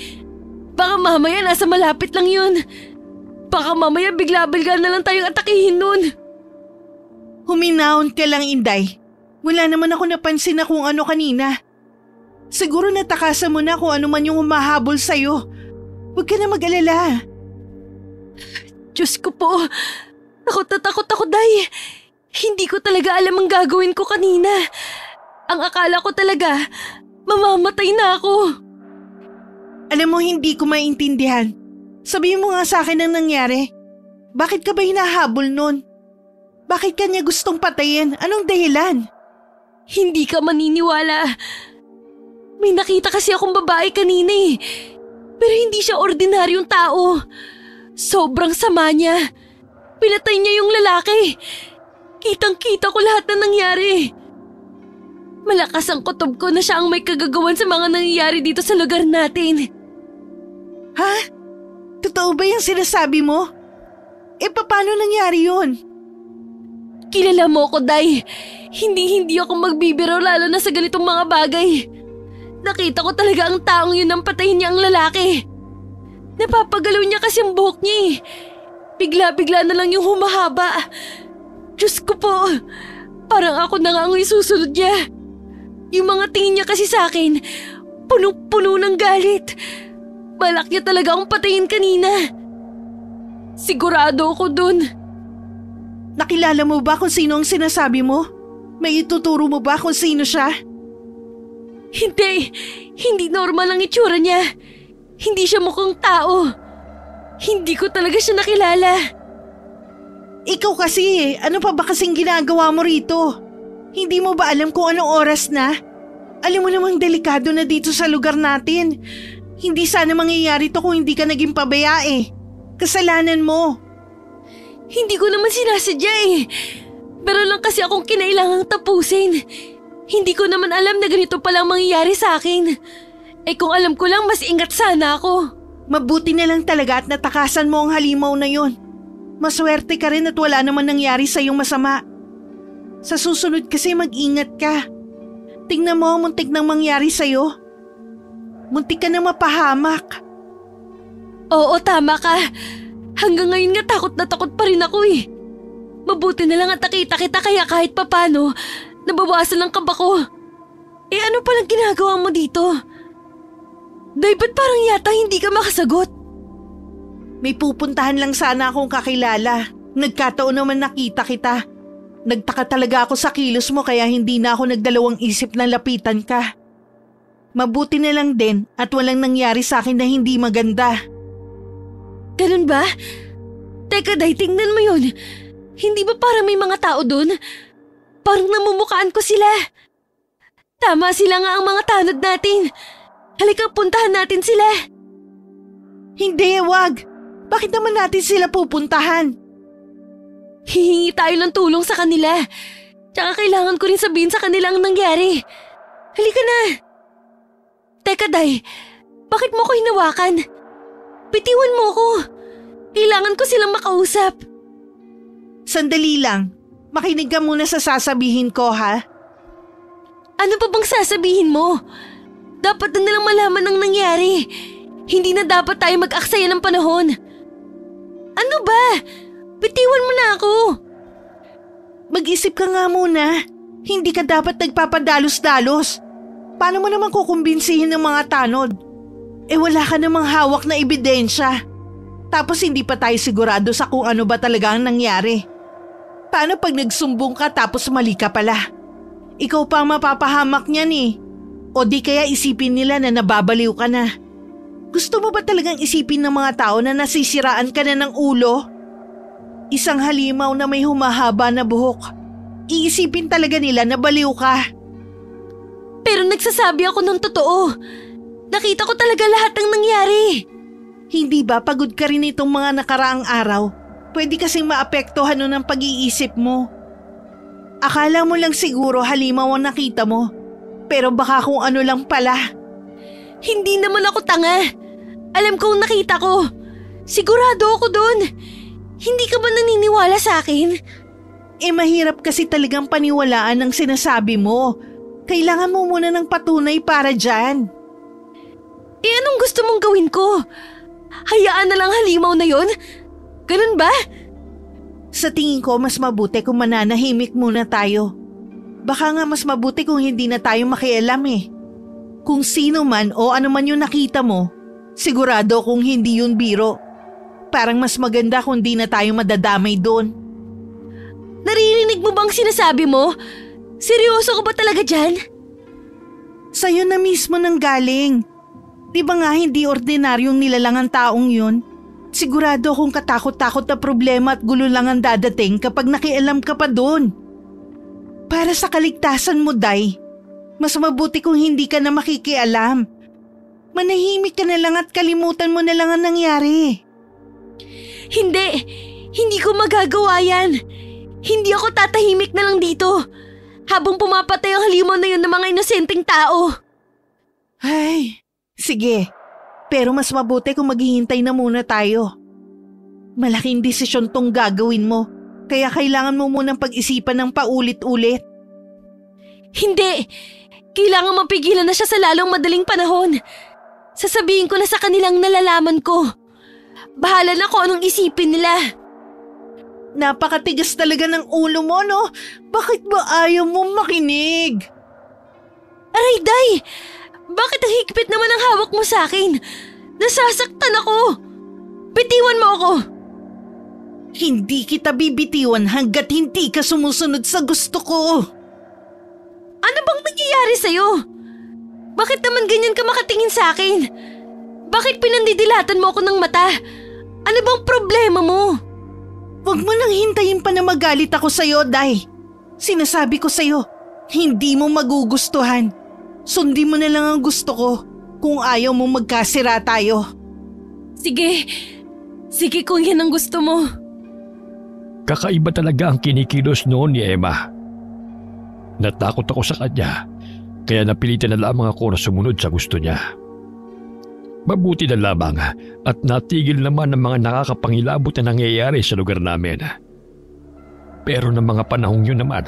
Baka mamaya nasa malapit lang yun. Baka mamaya bigla-bigla na lang tayong atakihin nun. Huminahon ka lang, Inday. Wala naman ako napansin na kung ano kanina. Siguro natakasan mo na kung ano man yung humahabol sa'yo. Huwag ka na mag-alala. Diyos ko po. Takot na takot ako, Day. Hindi ko talaga alam ang gagawin ko kanina. Ang akala ko talaga, mamamatay na ako. Alam mo, hindi ko maintindihan. Sabihin mo nga sa akin ang nangyari. Bakit ka ba hinahabol nun? Bakit ka niya gustong patayin? Anong dahilan? Hindi ka maniniwala. May nakita kasi akong babae kanina eh. Pero hindi siya ordinaryong tao. Sobrang sama niya. Pinatay niya yung lalaki. Kitang-kita ko lahat na nangyari. Malakas ang kutob ko na siya ang may kagagawan sa mga nangyayari dito sa lugar natin. Ha? Totoo ba yung sinasabi mo? Paano nangyari yun? Kilala mo ko, Day. Hindi ako magbibiro lalo na sa ganitong mga bagay. Nakita ko talaga ang taong yun ang patayin niya ang lalaki. Napapagalaw niya kasi ang buhok niya eh. Bigla-bigla na lang yung humahaba. Diyos ko po, parang ako na nga ang isusunod niya. Yung mga tingin niya kasi sa akin, punong-puno ng galit. Balak niya talaga akong patayin kanina. Sigurado ako dun. Nakilala mo ba kung sino ang sinasabi mo? May ituturo mo ba kung sino siya? Hindi normal ang itsura niya. Hindi siya mukhang tao. Hindi ko talaga siya nakilala. Ikaw kasi, ano pa ba kasing ginagawa mo rito? Hindi mo ba alam kung anong oras na? Alam mo namang delikado na dito sa lugar natin. Hindi sana mangyayari to kung hindi ka naging pabaya eh. Kasalanan mo. Hindi ko naman sinasadya eh. Pero lang kasi akong kinailangang tapusin. Hindi ko naman alam na ganito palang mangyayari sa akin. Kung alam ko lang, mas ingat sana ako. Mabuti na lang talaga at natakasan mo ang halimaw na yon. Maswerte ka rin at wala naman nangyari sa iyong masama. Sa susunod kasi mag-ingat ka. Tingnan mo, muntik nang mangyari sa'yo. Muntik ka na mapahamak. Oo, tama ka. Hanggang ngayon nga takot na takot pa rin ako eh. Mabuti na lang at nakita kita kaya kahit papano, nabawasan ang kaba ko. Ano palang ginagawa mo dito? Day, ba't parang yata hindi ka makasagot? May pupuntahan lang sana akong kakilala. Nagkataon naman nakita kita. Nagtaka talaga ako sa kilos mo kaya hindi na ako nagdalawang isip na lapitan ka. Mabuti na lang din at walang nangyari sa akin na hindi maganda. Ganun ba? Teka, Day, tingnan mo yun. Hindi ba parang may mga tao dun? Parang namumukaan ko sila. Tama, sila nga ang mga tanod natin. Halika, puntahan natin sila. Hindi, wag. Bakit naman natin sila pupuntahan? Hihingi tayo ng tulong sa kanila. Tsaka kailangan ko rin sabihin sa kanila ang nangyari. Halika na. Teka, Day. Bakit mo ko hinawakan? Bitiwan mo ko. Kailangan ko silang makausap. Sandali lang. Makinig ka muna sa sasabihin ko, ha? Ano pa bang sasabihin mo? Dapat na nilang malaman ang nangyari. Hindi na dapat tayo mag-aksaya ng panahon. Ano ba? Bitiwan mo na ako. Mag-isip ka nga muna. Hindi ka dapat nagpapadalos-dalos. Paano mo naman kukumbinsihin ng mga tanod? Wala ka namang hawak na ebidensya. Tapos hindi pa tayo sigurado sa kung ano ba talaga ang nangyari. Paano pag nagsumbong ka tapos mali ka pala? Ikaw pa ang mapapahamak niyan eh. O di kaya isipin nila na nababaliw ka na. Gusto mo ba talagang isipin ng mga tao na nasisiraan ka na ng ulo? Isang halimaw na may humahaba na buhok. Iisipin talaga nila na baliw ka. Pero nagsasabi ako ng totoo. Nakita ko talaga lahat ng nangyari. Hindi ba pagod ka rin itong mga nakaraang araw? Pwede kasing maapektuhan nun ang pag-iisip mo. Akala mo lang siguro halimaw ang nakita mo. Pero baka kung ano lang pala. Hindi naman ako tanga. Alam ko ang nakita ko. Sigurado ako doon. Hindi ka ba naniniwala sa akin? Mahirap kasi talagang paniwalaan ang sinasabi mo. Kailangan mo muna ng patunay para dyan. Anong gusto mong gawin ko? Hayaan na lang halimaw na yon? Ganun ba? Sa tingin ko mas mabuti kung mananahimik muna tayo. Baka nga mas mabuti kung hindi na tayo makialam eh. Kung sino man o ano man yung nakita mo, sigurado kung hindi yun biro. Parang mas maganda kung di na tayo madadamay doon. Naririnig mo bang sinasabi mo? Seryoso ka ba talaga dyan? Sa'yo na mismo nang galing. Di ba nga hindi ordinaryong nilalang ang taong yun? Sigurado kung katakot-takot na problema at gulo lang ang dadating kapag nakialam ka pa doon. Para sa kaligtasan mo, Day, mas mabuti kung hindi ka na makikialam. Manahimik ka na lang at kalimutan mo na lang ang nangyari. Hindi ko magagawa yan. Hindi ako tatahimik na lang dito habang pumapatay ang halimaw na yun ng mga inosenteng tao. Ay, sige. Pero mas mabuti kung maghihintay na muna tayo. Malaking desisyon tong gagawin mo, kaya kailangan mo munang pag-isipan ng paulit-ulit. Hindi! Kailangan mapigilan na siya sa lalong madaling panahon. Sasabihin ko na sa kanilang nalalaman ko. Bahala na kung anong isipin nila. Napakatigas talaga ng ulo mo, no? Bakit ba ayaw mo makinig? Aray, Day! Bakit ang higpit naman ang hawak mo sa akin? Nasasaktan ako! Bitiwan mo ako! Hindi kita bibitiwan hanggat hindi ka sumusunod sa gusto ko. Ano bang nangyayari sa'yo? Bakit naman ganyan ka makatingin sa akin? Bakit pinandidilatan mo ako ng mata? Ano bang problema mo? Huwag mo nang hintayin pa na magalit ako sa'yo, Day. Sinasabi ko sa'yo, hindi mo magugustuhan. Sundin mo na lang ang gusto ko kung ayaw mo magkasira tayo. Sige kung yan ang gusto mo. Kakaiba talaga ang kinikilos noon ni Emma. Natakot ako sa kanya, kaya napilitan na lamang ako na sumunod sa gusto niya. Mabuti na lamang at natigil naman ang mga nakakapangilabot na nangyayari sa lugar namin. Pero ng mga panahong yun naman,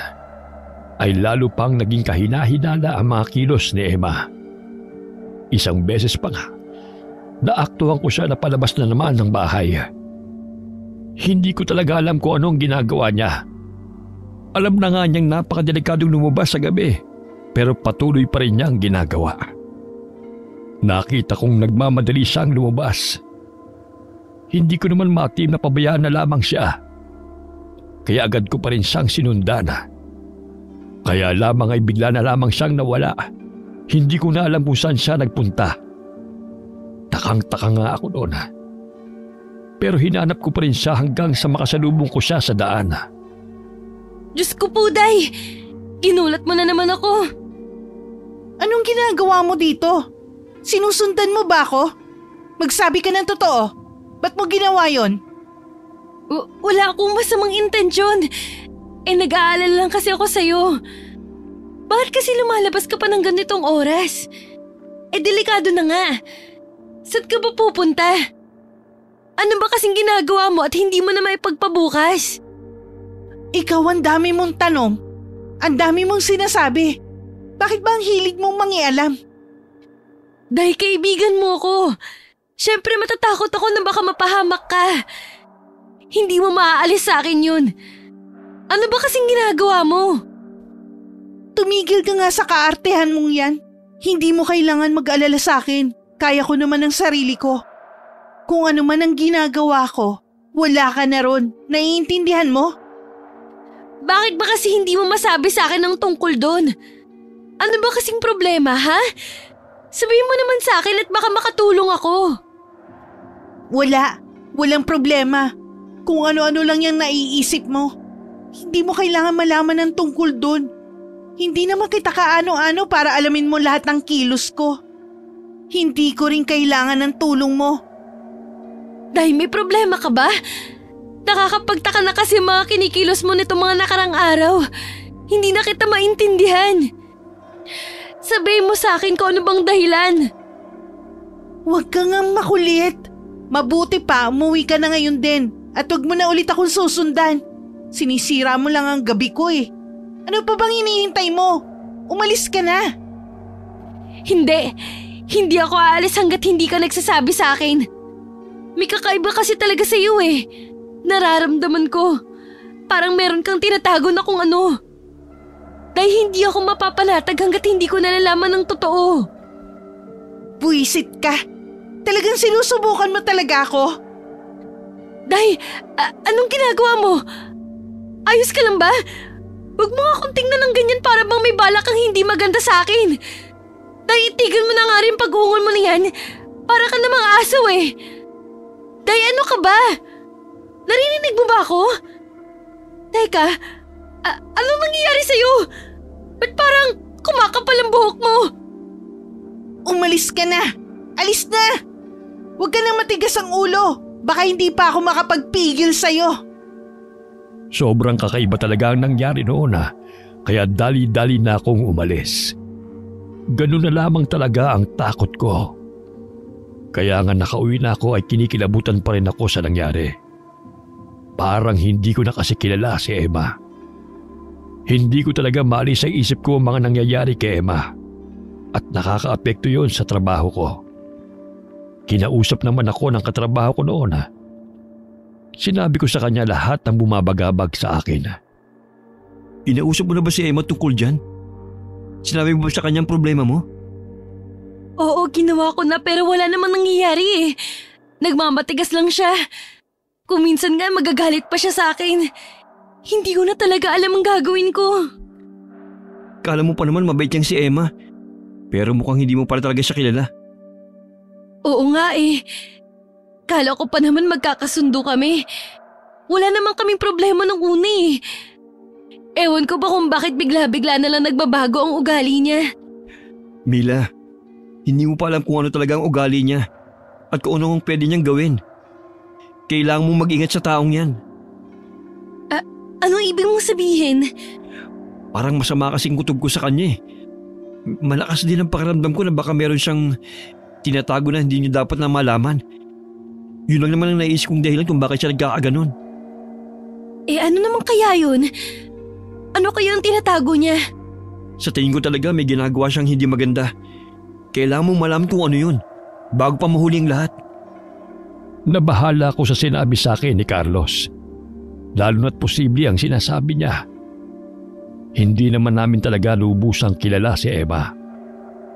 ay lalo pang naging kahina-hinala ang mga kilos ni Emma. Isang beses pa nga, naaktuhan ko siya na palabas na naman ng bahay. Hindi ko talaga alam kung anong ginagawa niya. Alam na nga niyang napakadelikadong lumabas sa gabi, pero patuloy pa rin niyang ginagawa. Nakita kong nagmamadali siyang lumabas. Hindi ko naman matim na pabayaan na lamang siya. Kaya agad ko pa rin siyang sinundan. Kaya lamang ay bigla na lamang siyang nawala. Hindi ko na alam kung saan siya nagpunta. Takang-taka nga ako doon. Pero hinanap ko pa rin siya hanggang sa makasalubong ko siya sa daan. Diyos ko po, Day! Ginulat mo na naman ako. Anong ginagawa mo dito? Sinusundan mo ba ako? Magsabi ka ng totoo. Ba't mo ginawa yon? Wala akong masamang intensyon. Nag-aalala lang kasi ako sa'yo. Bakit kasi lumalabas ka pa ng ganitong oras? Delikado na nga. Saan ka ba pupunta? Ano ba kasing ginagawa mo at hindi mo na may pagpabukas? Ikaw ang dami mong tanong. Ang dami mong sinasabi. Bakit ba ang hilig mong mangialam? Dahil kaibigan mo ko. Siyempre matatakot ako na baka mapahamak ka. Hindi mo maaalis sa akin yun. Ano ba kasing ginagawa mo? Tumigil ka nga sa kaartehan mong yan. Hindi mo kailangan mag-alala sa akin. Kaya ko naman ang sarili ko. Kung ano man ang ginagawa ko, wala ka na ron. Naiintindihan mo? Bakit ba kasi hindi mo masabi sa akin ang tungkol doon? Ano ba kasing problema, ha? Sabihin mo naman sa akin at baka makatulong ako. Walang problema. Kung ano-ano lang yung naiisip mo. Hindi mo kailangan malaman ang tungkol doon. Hindi naman kita kaano-ano para alamin mo lahat ng kilos ko. Hindi ko rin kailangan ng tulong mo. Dahil may problema ka ba? Nakakapagtaka na kasi mga kinikilos mo nito mga nakarang araw. Hindi na kita maintindihan. Sabihin mo sa akin kung ano bang dahilan. Huwag ka nga makulit. Mabuti pa, umuwi ka na ngayon din. At huwag mo na ulit akong susundan. Sinisira mo lang ang gabi ko eh. Ano pa bang hinihintay mo? Umalis ka na. Hindi ako aalis hanggat hindi ka nagsasabi sa akin. May kakaiba kasi talaga sa iyo eh. Nararamdaman ko. Parang meron kang tinatago na kung ano. Dahil hindi ako mapapanatag hanggat hindi ko nalalaman ng totoo. Buisit ka. Talagang sinusubukan mo talaga ako. Dahil, anong ginagawa mo? Ayos ka lang ba? Huwag mo nga akong tingnan ng ganyan para bang may balak kang hindi maganda sa akin. Dahil itigil mo na nga rin pag-uungol mo niyan. Para ka namang aso eh. Dahil ano ka ba? Narinig mo ba ako? Teka, anong nangyayari sa'yo? Ba't parang kumakapal ang buhok mo? Umalis ka na. Alis na. Huwag ka nang matigas ang ulo. Baka hindi pa ako makapagpigil sa'yo. Sobrang kakaiba talaga ang nangyari noon kaya dali-dali na akong umalis. Ganun na lamang talaga ang takot ko. Kaya nga nakauwi na ako ay kinikilabutan pa rin ako sa nangyari. Parang hindi ko na kasi kilala si Emma. Hindi ko talaga maalis sa isip ko ang mga nangyayari kay Emma. At nakakaapekto yon sa trabaho ko. Kinausap naman ako ng katrabaho ko noon. Sinabi ko sa kanya lahat ng bumabagabag sa akin. Inausap mo na ba si Emma tungkol dyan? Sinabi mo ba sa kanyang problema mo? Oo, ginawa ko na pero wala namang nangyayari eh. Nagmamatigas lang siya. Kung minsan nga magagalit pa siya sa akin. Hindi ko na talaga alam ang gagawin ko. Kala mo pa naman mabait yang si Emma. Pero mukhang hindi mo pala talaga siya kilala. Oo nga eh. Kala ko pa naman magkakasundo kami. Wala naman kaming problema nung una eh. Ewan ko ba kung bakit bigla-bigla na lang nagbabago ang ugali niya. Mila, hindi mo pa alam kung ano talaga ang ugali niya at kung ano ang pwede niyang gawin. Kailangan mong mag-ingat sa taong yan. Anong ibig mong sabihin? Parang masama kasing kutob ko sa kanya eh. Malakas din ang pakiramdam ko na baka meron siyang tinatago na hindi niyo dapat na malaman. Yun lang naman ang naisip kong dahilan kung bakit siya nagkakaganon. Eh ano naman kaya yun? Ano kaya ang tinatago niya? Sa tingin ko talaga may ginagawa siyang hindi maganda. Kailangan mong malaman kung ano yun bago pa mahuli ang lahat. Nabahala ko sa sinabi sa akin ni Carlos. Lalo na't posible ang sinasabi niya. Hindi naman namin talaga lubusang kilala si Emma.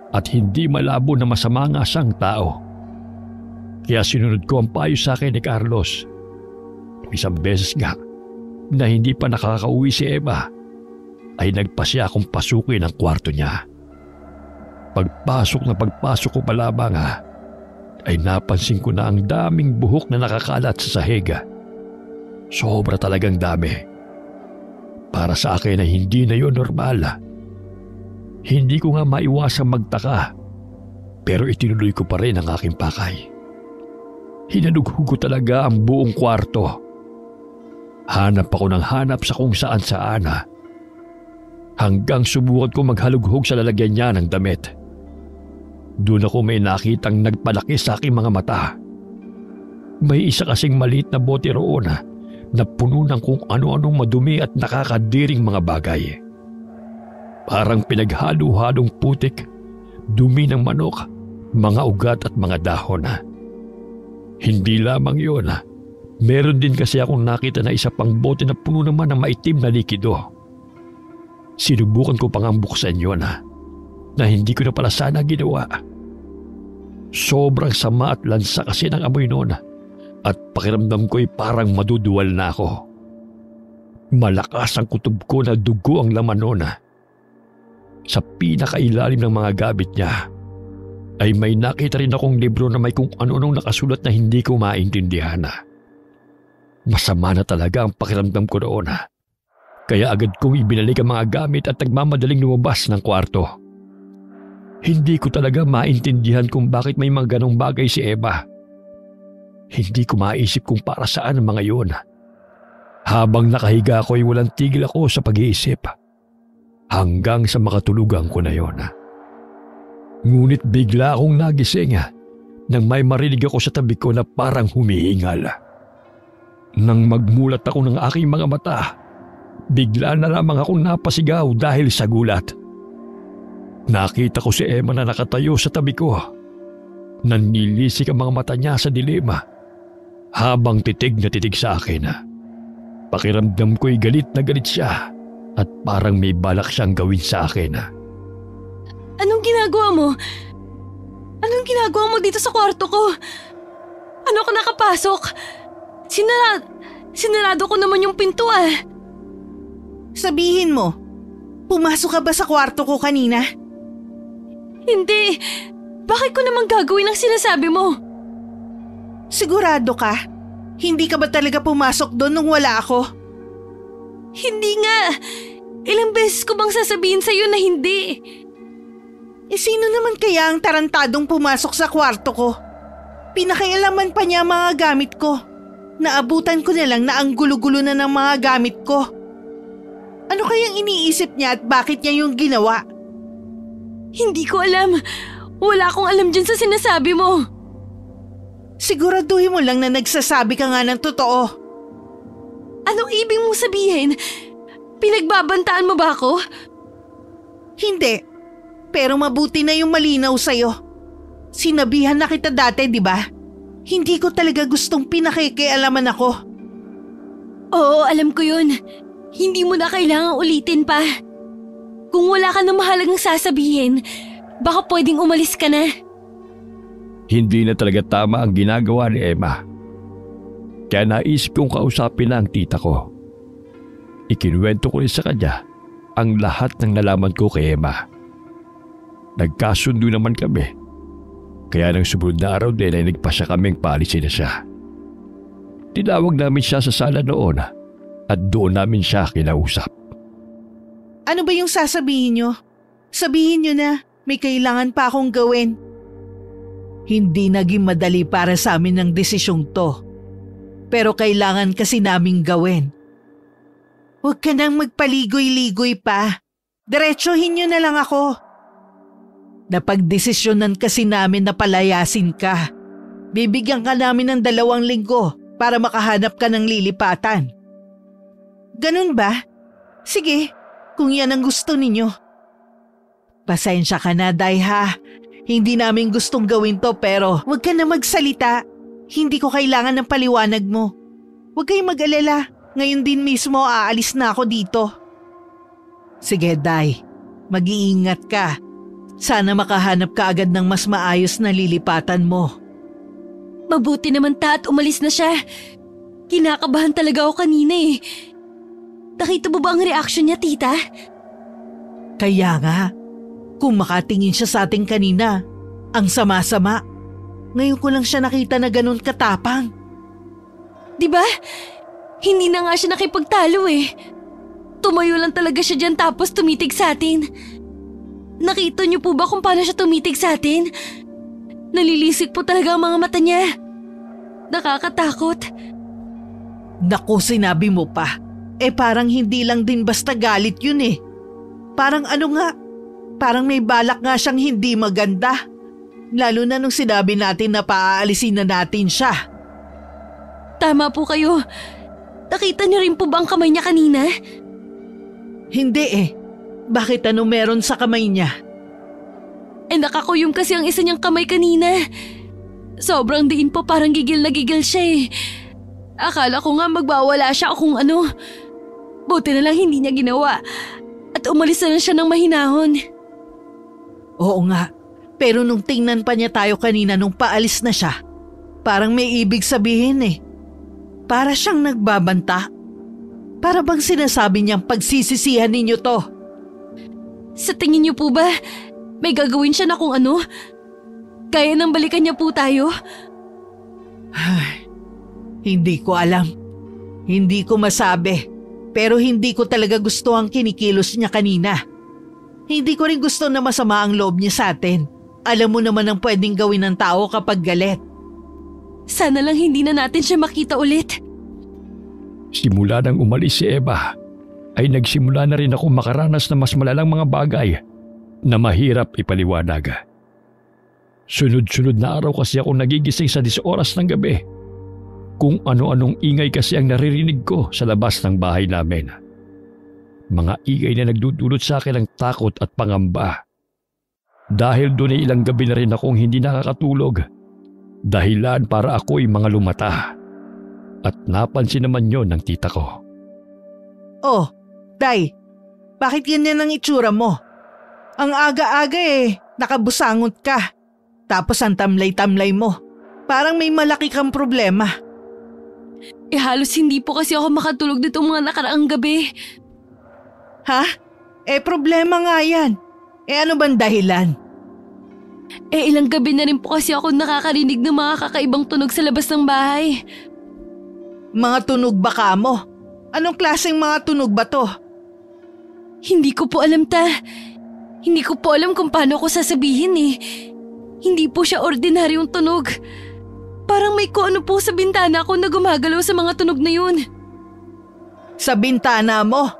At hindi malabo na masama nga siyang tao. Kaya sinunod ko ang payo sa akin ni Carlos. Isang beses nga na hindi pa nakakauwi si Emma ay nagpasya akong pasukin ang kwarto niya. Pagpasok ko pa lamang ay napansin ko na ang daming buhok na nakakalat sa sahig. Sobra talagang dami. Para sa akin ay hindi na yun normal. Hindi ko nga maiwasang magtaka pero itinuloy ko pa rin ang aking pakay. Hinanugho ko talaga ang buong kwarto. Hanap ako ng hanap sa kung saan hanggang subukan ko maghalughog sa lalagyan niya ng damit. Doon ako may nakitang nagpalaki sa aking mga mata. May isa kasing maliit na bote roon na puno ng kung ano-anong madumi at nakakadiring mga bagay. Parang pinaghalo-halong putik, dumi ng manok, mga ugat at mga dahon. Hindi lamang yun. Meron din kasi akong nakita na isa pang bote na puno naman ng maitim na likido. Sinubukan ko pang buksan yun na hindi ko na pala sana ginawa. Sobrang sama at lansa kasi ng amoy noon at pakiramdam ko'y parang maduduwal na ako. Malakas ang kutob ko na dugo ang laman noon. Sa pinakailalim ng mga gamit niya ay may nakita rin akong libro na may kung ano-anong nakasulat na hindi ko maintindihan. Masama na talaga ang pakiramdam ko noon. Kaya agad kong ibinalik ang mga gamit at nagmamadaling lumabas ng kwarto. Hindi ko talaga maintindihan kung bakit may mga ganong bagay si Emma. Hindi ko maisip kung para saan ang mga yun. Habang nakahiga ako ay walang tigil ako sa pag-iisip. Hanggang sa makatulugan ko na yon. Ngunit bigla akong nagising nang may marinig ako sa tabi ko na parang humihingal. Nang magmulat ako ng aking mga mata, bigla na lamang akong napasigaw dahil sa gulat. Nakita ko si Emma na nakatayo sa tabi ko. Nanlilisik ang mga mata niya sa dilim habang titig na titig sa akin. Pakiramdam ko'y galit na galit siya at parang may balak siyang gawin sa akin. Anong ginagawa mo? Anong ginagawa mo dito sa kwarto ko? Ano ka nakapasok? Sinarado ko naman yung pinto Sabihin mo, pumasok ka ba sa kwarto ko kanina? Hindi. Bakit ko naman gagawin ang sinasabi mo? Sigurado ka? Hindi ka ba talaga pumasok doon nung wala ako? Hindi nga. Ilang beses ko bang sasabihin sa'yo na hindi? Sino naman kaya ang tarantadong pumasok sa kwarto ko? Pinakialaman pa niya ang mga gamit ko. Naabutan ko na lang na ang gulo-gulo na ng mga gamit ko. Ano kayang iniisip niya at bakit niya yung ginawa? Hindi ko alam. Wala akong alam dyan sa sinasabi mo. Siguraduhin mo lang na nagsasabi ka nga ng totoo. Anong ibig mong sabihin? Pinagbabantaan mo ba ako? Hindi. Pero mabuti na yung malinaw sa'yo. Sinabihan na kita dati, di ba? Hindi ko talaga gustong pinakikialaman ako. Oo, alam ko yun. Hindi mo na kailangang ulitin pa. Kung wala ka na mahalagang sasabihin, baka pwedeng umalis ka na. Hindi na talaga tama ang ginagawa ni Emma. Kaya naisip kong kausapin na ang tita ko. Ikinuwento ko rin sa kanya ang lahat ng nalaman ko kay Emma. Nagkasundo naman kami. Kaya nang sumunod na araw din ay nagpasya kaming paalisin na siya. Tinawag namin siya sa sala noon at doon namin siya kinausap. Ano ba yung sasabihin nyo? Sabihin nyo na, may kailangan pa akong gawin. Hindi naging madali para sa amin ang desisyong to. Pero kailangan kasi naming gawin. Huwag ka nang magpaligoy-ligoy pa. Diretsuhin nyo na lang ako. Napagdesisyonan kasi namin na palayasin ka. Bibigyan ka namin ng 2 linggo para makahanap ka ng lilipatan. Ganun ba? Sige, kung yan ang gusto ninyo. Pasensya ka na, Day, ha? Hindi namin gustong gawin to pero Huwag ka na magsalita. Hindi ko kailangan ng paliwanag mo. Huwag kayong mag-alala. Ngayon din mismo aalis na ako dito. sige, Day. Mag-iingat ka. Sana makahanap ka agad ng mas maayos na lilipatan mo. Mabuti naman at umalis na siya. Kinakabahan talaga ako kanina Nakita mo ba ang reaksyon niya, tita? Kaya nga, kung makatingin siya sa atin kanina, ang sama-sama. Ngayon ko lang siya nakita na ganun katapang. Diba? Hindi na nga siya nakipagtalo Tumayo lang talaga siya dyan tapos tumitig sa atin. Nakita niyo po ba kung paano siya tumitig sa atin? Nalilisik po talaga ang mga mata niya. Nakakatakot. Naku, sinabi mo pa. Parang hindi lang din basta galit yun Parang parang may balak nga siyang hindi maganda. Lalo na nung sinabi natin na paaalisin na natin siya. Tama po kayo. Nakita niyo rin po ba ang kamay niya kanina? Hindi eh. Bakit ano meron sa kamay niya? Nakakuyom kasi ang isa niyang kamay kanina. Sobrang diin po, parang gigil na gigil siya eh. Akala ko nga magbawala siya o kung ano. Buti na lang hindi niya ginawa. At umalis na lang siya ng mahinahon. Oo nga. Pero nung tingnan pa niya tayo kanina nung paalis na siya, parang may ibig sabihin eh. Para siyang nagbabanta. Para bang sinasabi niyang pagsisisihan ninyo to? Sa tingin niyo po ba, may gagawin siya na kung ano? Kaya nang balikan niya po tayo? Hindi ko alam. Hindi ko masabi. Pero hindi ko talaga gusto ang kinikilos niya kanina. Hindi ko rin gusto na masama ang loob niya sa atin. Alam mo naman ang pwedeng gawin ng tao kapag galit. Sana lang hindi na natin siya makita ulit. Simula nang umalis si Eva, ay nagsimula na rin ako makaranas ng mas malalang mga bagay na mahirap ipaliwanag. Sunod-sunod na araw kasi ako nagigising sa 10 oras ng gabi. Kung ano-anong ingay kasi ang naririnig ko sa labas ng bahay namin. Mga ingay na nagdudulot sa akin ng takot at pangamba. Dahil doon ay ilang gabi na rin akong hindi nakakatulog. Dahilan para ako'y mga lumata. At napansin naman yon ng tita ko. Oh, Day, bakit ganyan ang itsura mo? Ang aga-aga eh, nakabusangot ka. Tapos ang tamlay-tamlay mo. Parang may malaki kang problema. Halos hindi po kasi ako makatulog dito mga nakaraang gabi. Ha? Problema nga yan. Ano bang dahilan? Ilang gabi na rin po kasi ako nakakarinig ng mga kakaibang tunog sa labas ng bahay. Mga tunog ba ka mo? Anong klaseng mga tunog ba to? Hindi ko po alam Hindi ko po alam kung paano ko sasabihin eh. Hindi po siya ordinaryong tunog. Parang may kung ano po sa bintana ko na gumagalaw sa mga tunog na yun. Sa bintana mo?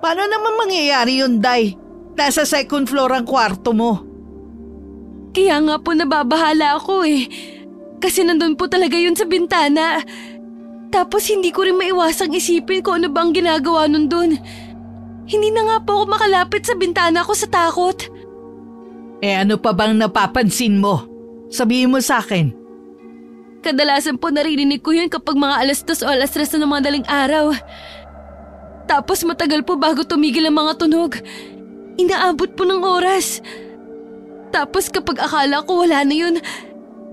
Paano naman mangyayari yun, Day? Nasa second floor ang kwarto mo. Kaya nga po nababahala ako eh. Kasi nandun po talaga yun sa bintana. Tapos hindi ko rin maiwasang isipin kung ano bang ginagawa nun dun. Hindi na nga po ako makalapit sa bintana ko sa takot. Ano pa bang napapansin mo? Sabihin mo sa akin. Kadalasan po naririnig ko yun kapag mga 2:00 o 3:00 na ng madaling araw. Tapos matagal po bago tumigil ang mga tunog. Inaabot po ng oras. Tapos kapag akala ko wala na yun,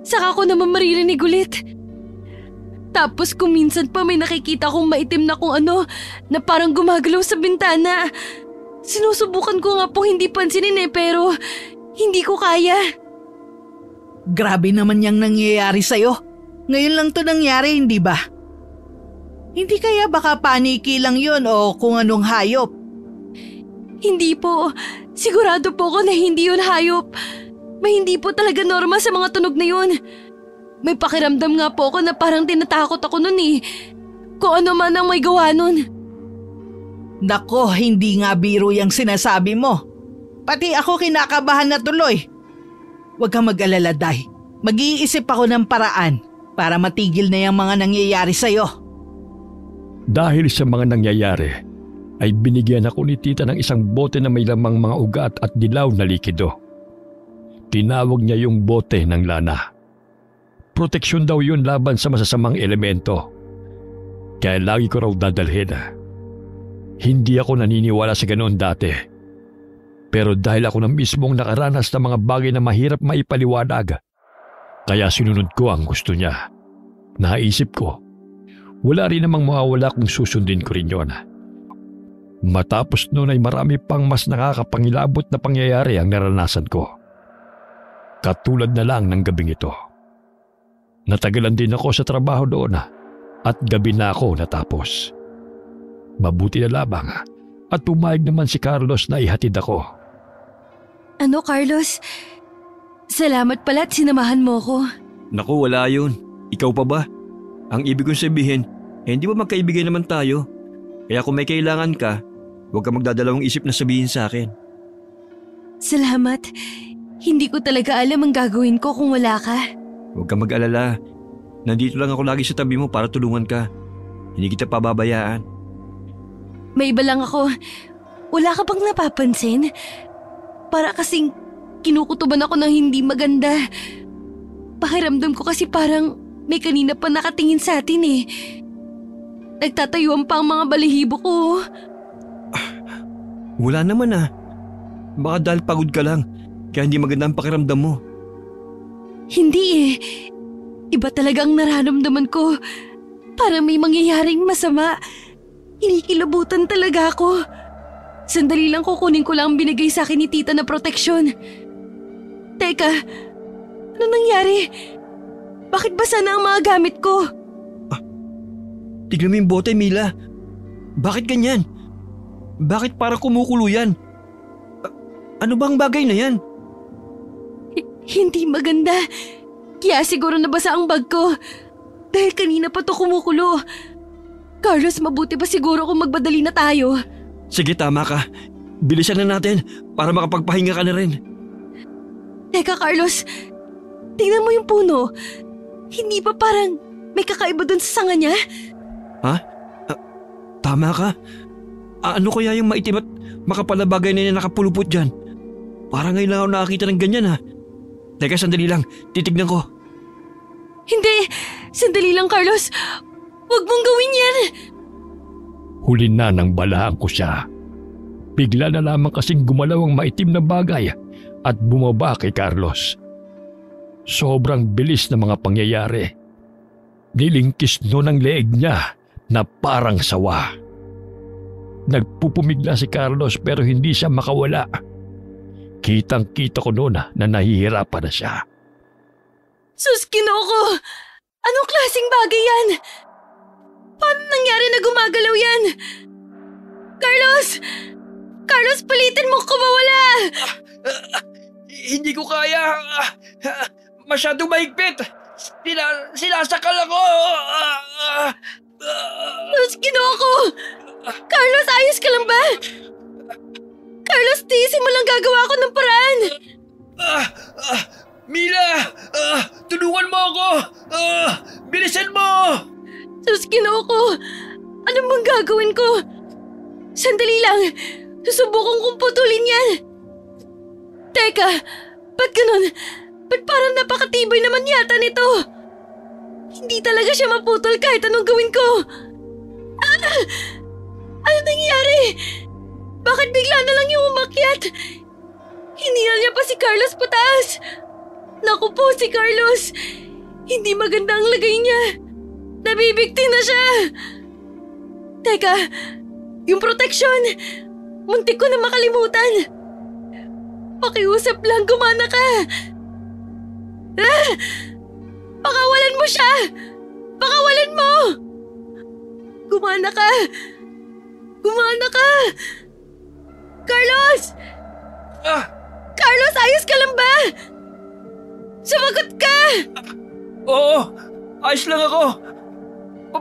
saka ko naman maririnig ulit. Tapos kung minsan pa may nakikita kong maitim na kung ano na parang gumagalaw sa bintana. Sinusubukan ko nga po hindi pansinin pero hindi ko kaya. Grabe naman yang nangyayari sa'yo. Ngayon lang to nangyari, hindi ba? Hindi kaya baka paniki lang yun o kung anong hayop? Hindi po. Sigurado po ako na hindi yun hayop. May hindi po talaga normal sa mga tunog na yun. May pakiramdam nga po ako na parang tinatakot ako nun eh. Kung ano man ang may gawa nun. Nako, hindi nga biro yung sinasabi mo. Pati ako kinakabahan na tuloy. Huwag kang mag-alala, Day. Mag-iisip ako ng paraan para matigil na yung mga nangyayari sa'yo. Dahil sa mga nangyayari, ay binigyan ako ni tita ng isang bote na may lamang mga ugat at dilaw na likido. Tinawag niya yung bote ng lana. Proteksyon daw yun laban sa masasamang elemento. Kaya lagi ko raw dadalhin. Hindi ako naniniwala sa ganoon dati. Pero dahil ako na mismong nakaranas ng mga bagay na mahirap maipaliwanag, kaya sinunod ko ang gusto niya. Naisip ko, wala rin namang mawawala kung susundin ko rin yun. Matapos noon ay marami pang mas nakakapangilabot na pangyayari ang naranasan ko. Katulad na lang ng gabing ito. Natagalan din ako sa trabaho doon at gabi na ako natapos. Mabuti na labang at pumayag naman si Carlos na ihatid ako. Ano, Carlos? Salamat pala at sinamahan mo ko. Naku, wala yun. Ikaw pa ba? Ang ibig kong sabihin, hindi ba magkaibigan naman tayo? Kaya kung may kailangan ka, huwag ka magdadalawang isip na sabihin sa akin. Salamat. Hindi ko talaga alam ang gagawin ko kung wala ka. Huwag ka mag-alala. Nandito lang ako lagi sa tabi mo para tulungan ka. Hindi kita pababayaan. May iba lang ako. Wala ka bang napapansin? Para kasing kinukutuban ako ng hindi maganda. Pakiramdam ko kasi parang may kanina pa nakatingin sa atin eh. Nagtatayuan pa ang mga balihibo ko. Wala naman ah. Baka dahil pagod ka lang, kaya hindi maganda ang pakiramdam mo. Hindi eh. Iba talaga ang nararamdaman ko. Parang may mangyayaring masama. Kinikilabutan talaga ako. Sandali lang kukunin ko lang ang binigay sa akin ni tita na proteksyon. Teka, ano nangyari? Bakit basa na ang mga gamit ko? Tignan mo yung bote, Mila. Bakit ganyan? Bakit para kumukulo yan? Ano bang bagay na yan? Hindi maganda. Kaya siguro nabasa ang bag ko. Dahil kanina pa to kumukulo. Carlos, mabuti pa siguro kung magbadali na tayo. Sige, tama ka. Bilisan na natin para makapagpahinga ka na rin. Teka, Carlos. Tingnan mo yung puno. Hindi ba parang may kakaiba dun sa sanga niya? Ha? Tama ka. Ano kaya yung maitim at makapal na bagay na nakapulupot dyan? Parang ngayon lang ako nakakita ng ganyan ha. Teka, sandali lang. Titignan ko. Hindi! Sandali lang, Carlos. Huwag mong gawin yan! Huli na nang balahan ko siya. Bigla na lamang kasing gumalaw ang maitim na bagay at bumaba kay Carlos. Sobrang bilis na mga pangyayari. Nilingkis noon ang leeg niya na parang sawa. Nagpupumigla si Carlos pero hindi siya makawala. Kitang-kita ko noon na nahihirapan na siya. Sus, Kinoko! Anong klaseng bagay yan? Paano nangyari na gumagalaw yan? Carlos! Carlos, palitin mo ko mawala! Hindi ko kaya. Masyadong mahigpit. Sinasakal ako. Sus, Kinoko! Carlos, ayos ka lang ba? Carlos, tiisin mo lang gagawa ko ng paraan. Mila! Tulungan mo ako! Bilisan mo! Sus, Kinoko! Ano bang gagawin ko? Sandali lang. Susubukan kong putulin yan. Teka, ba't ganun? Ba't parang napakatibay naman yata nito? Hindi talaga siya maputol kahit anong gawin ko. Ano nangyari? Bakit bigla na lang yung umakyat? Hinila niya pa si Carlos pataas. Naku po si Carlos. Hindi maganda ang lagay niya. Nabibigti na siya. Teka, yung proteksyon. Muntik ko na makalimutan. Pakiusap lang, gumana ka. Pakawalan mo siya. Pakawalan mo. Gumana ka. Gumana ka. Carlos! Carlos, ayos ka lang ba? Sumagot ka! Oo, ayos lang ako.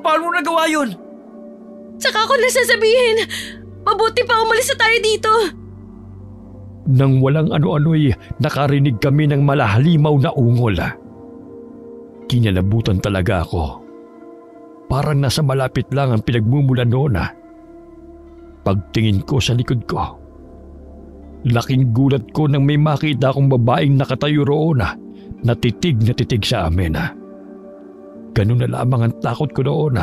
Paano mo nagawa yun? Saka ko nasasabihin, mabuti pa umalis na tayo dito. Nang walang ano-ano'y nakarinig kami ng malahalimaw na ungol. Kinalabutan talaga ako. Parang nasa malapit lang ang pinagmumulan noon. Pagtingin ko sa likod ko, laking gulat ko nang may makita akong babaeng nakatayo roon na titig sa amin. Ganun na lamang ang takot ko noon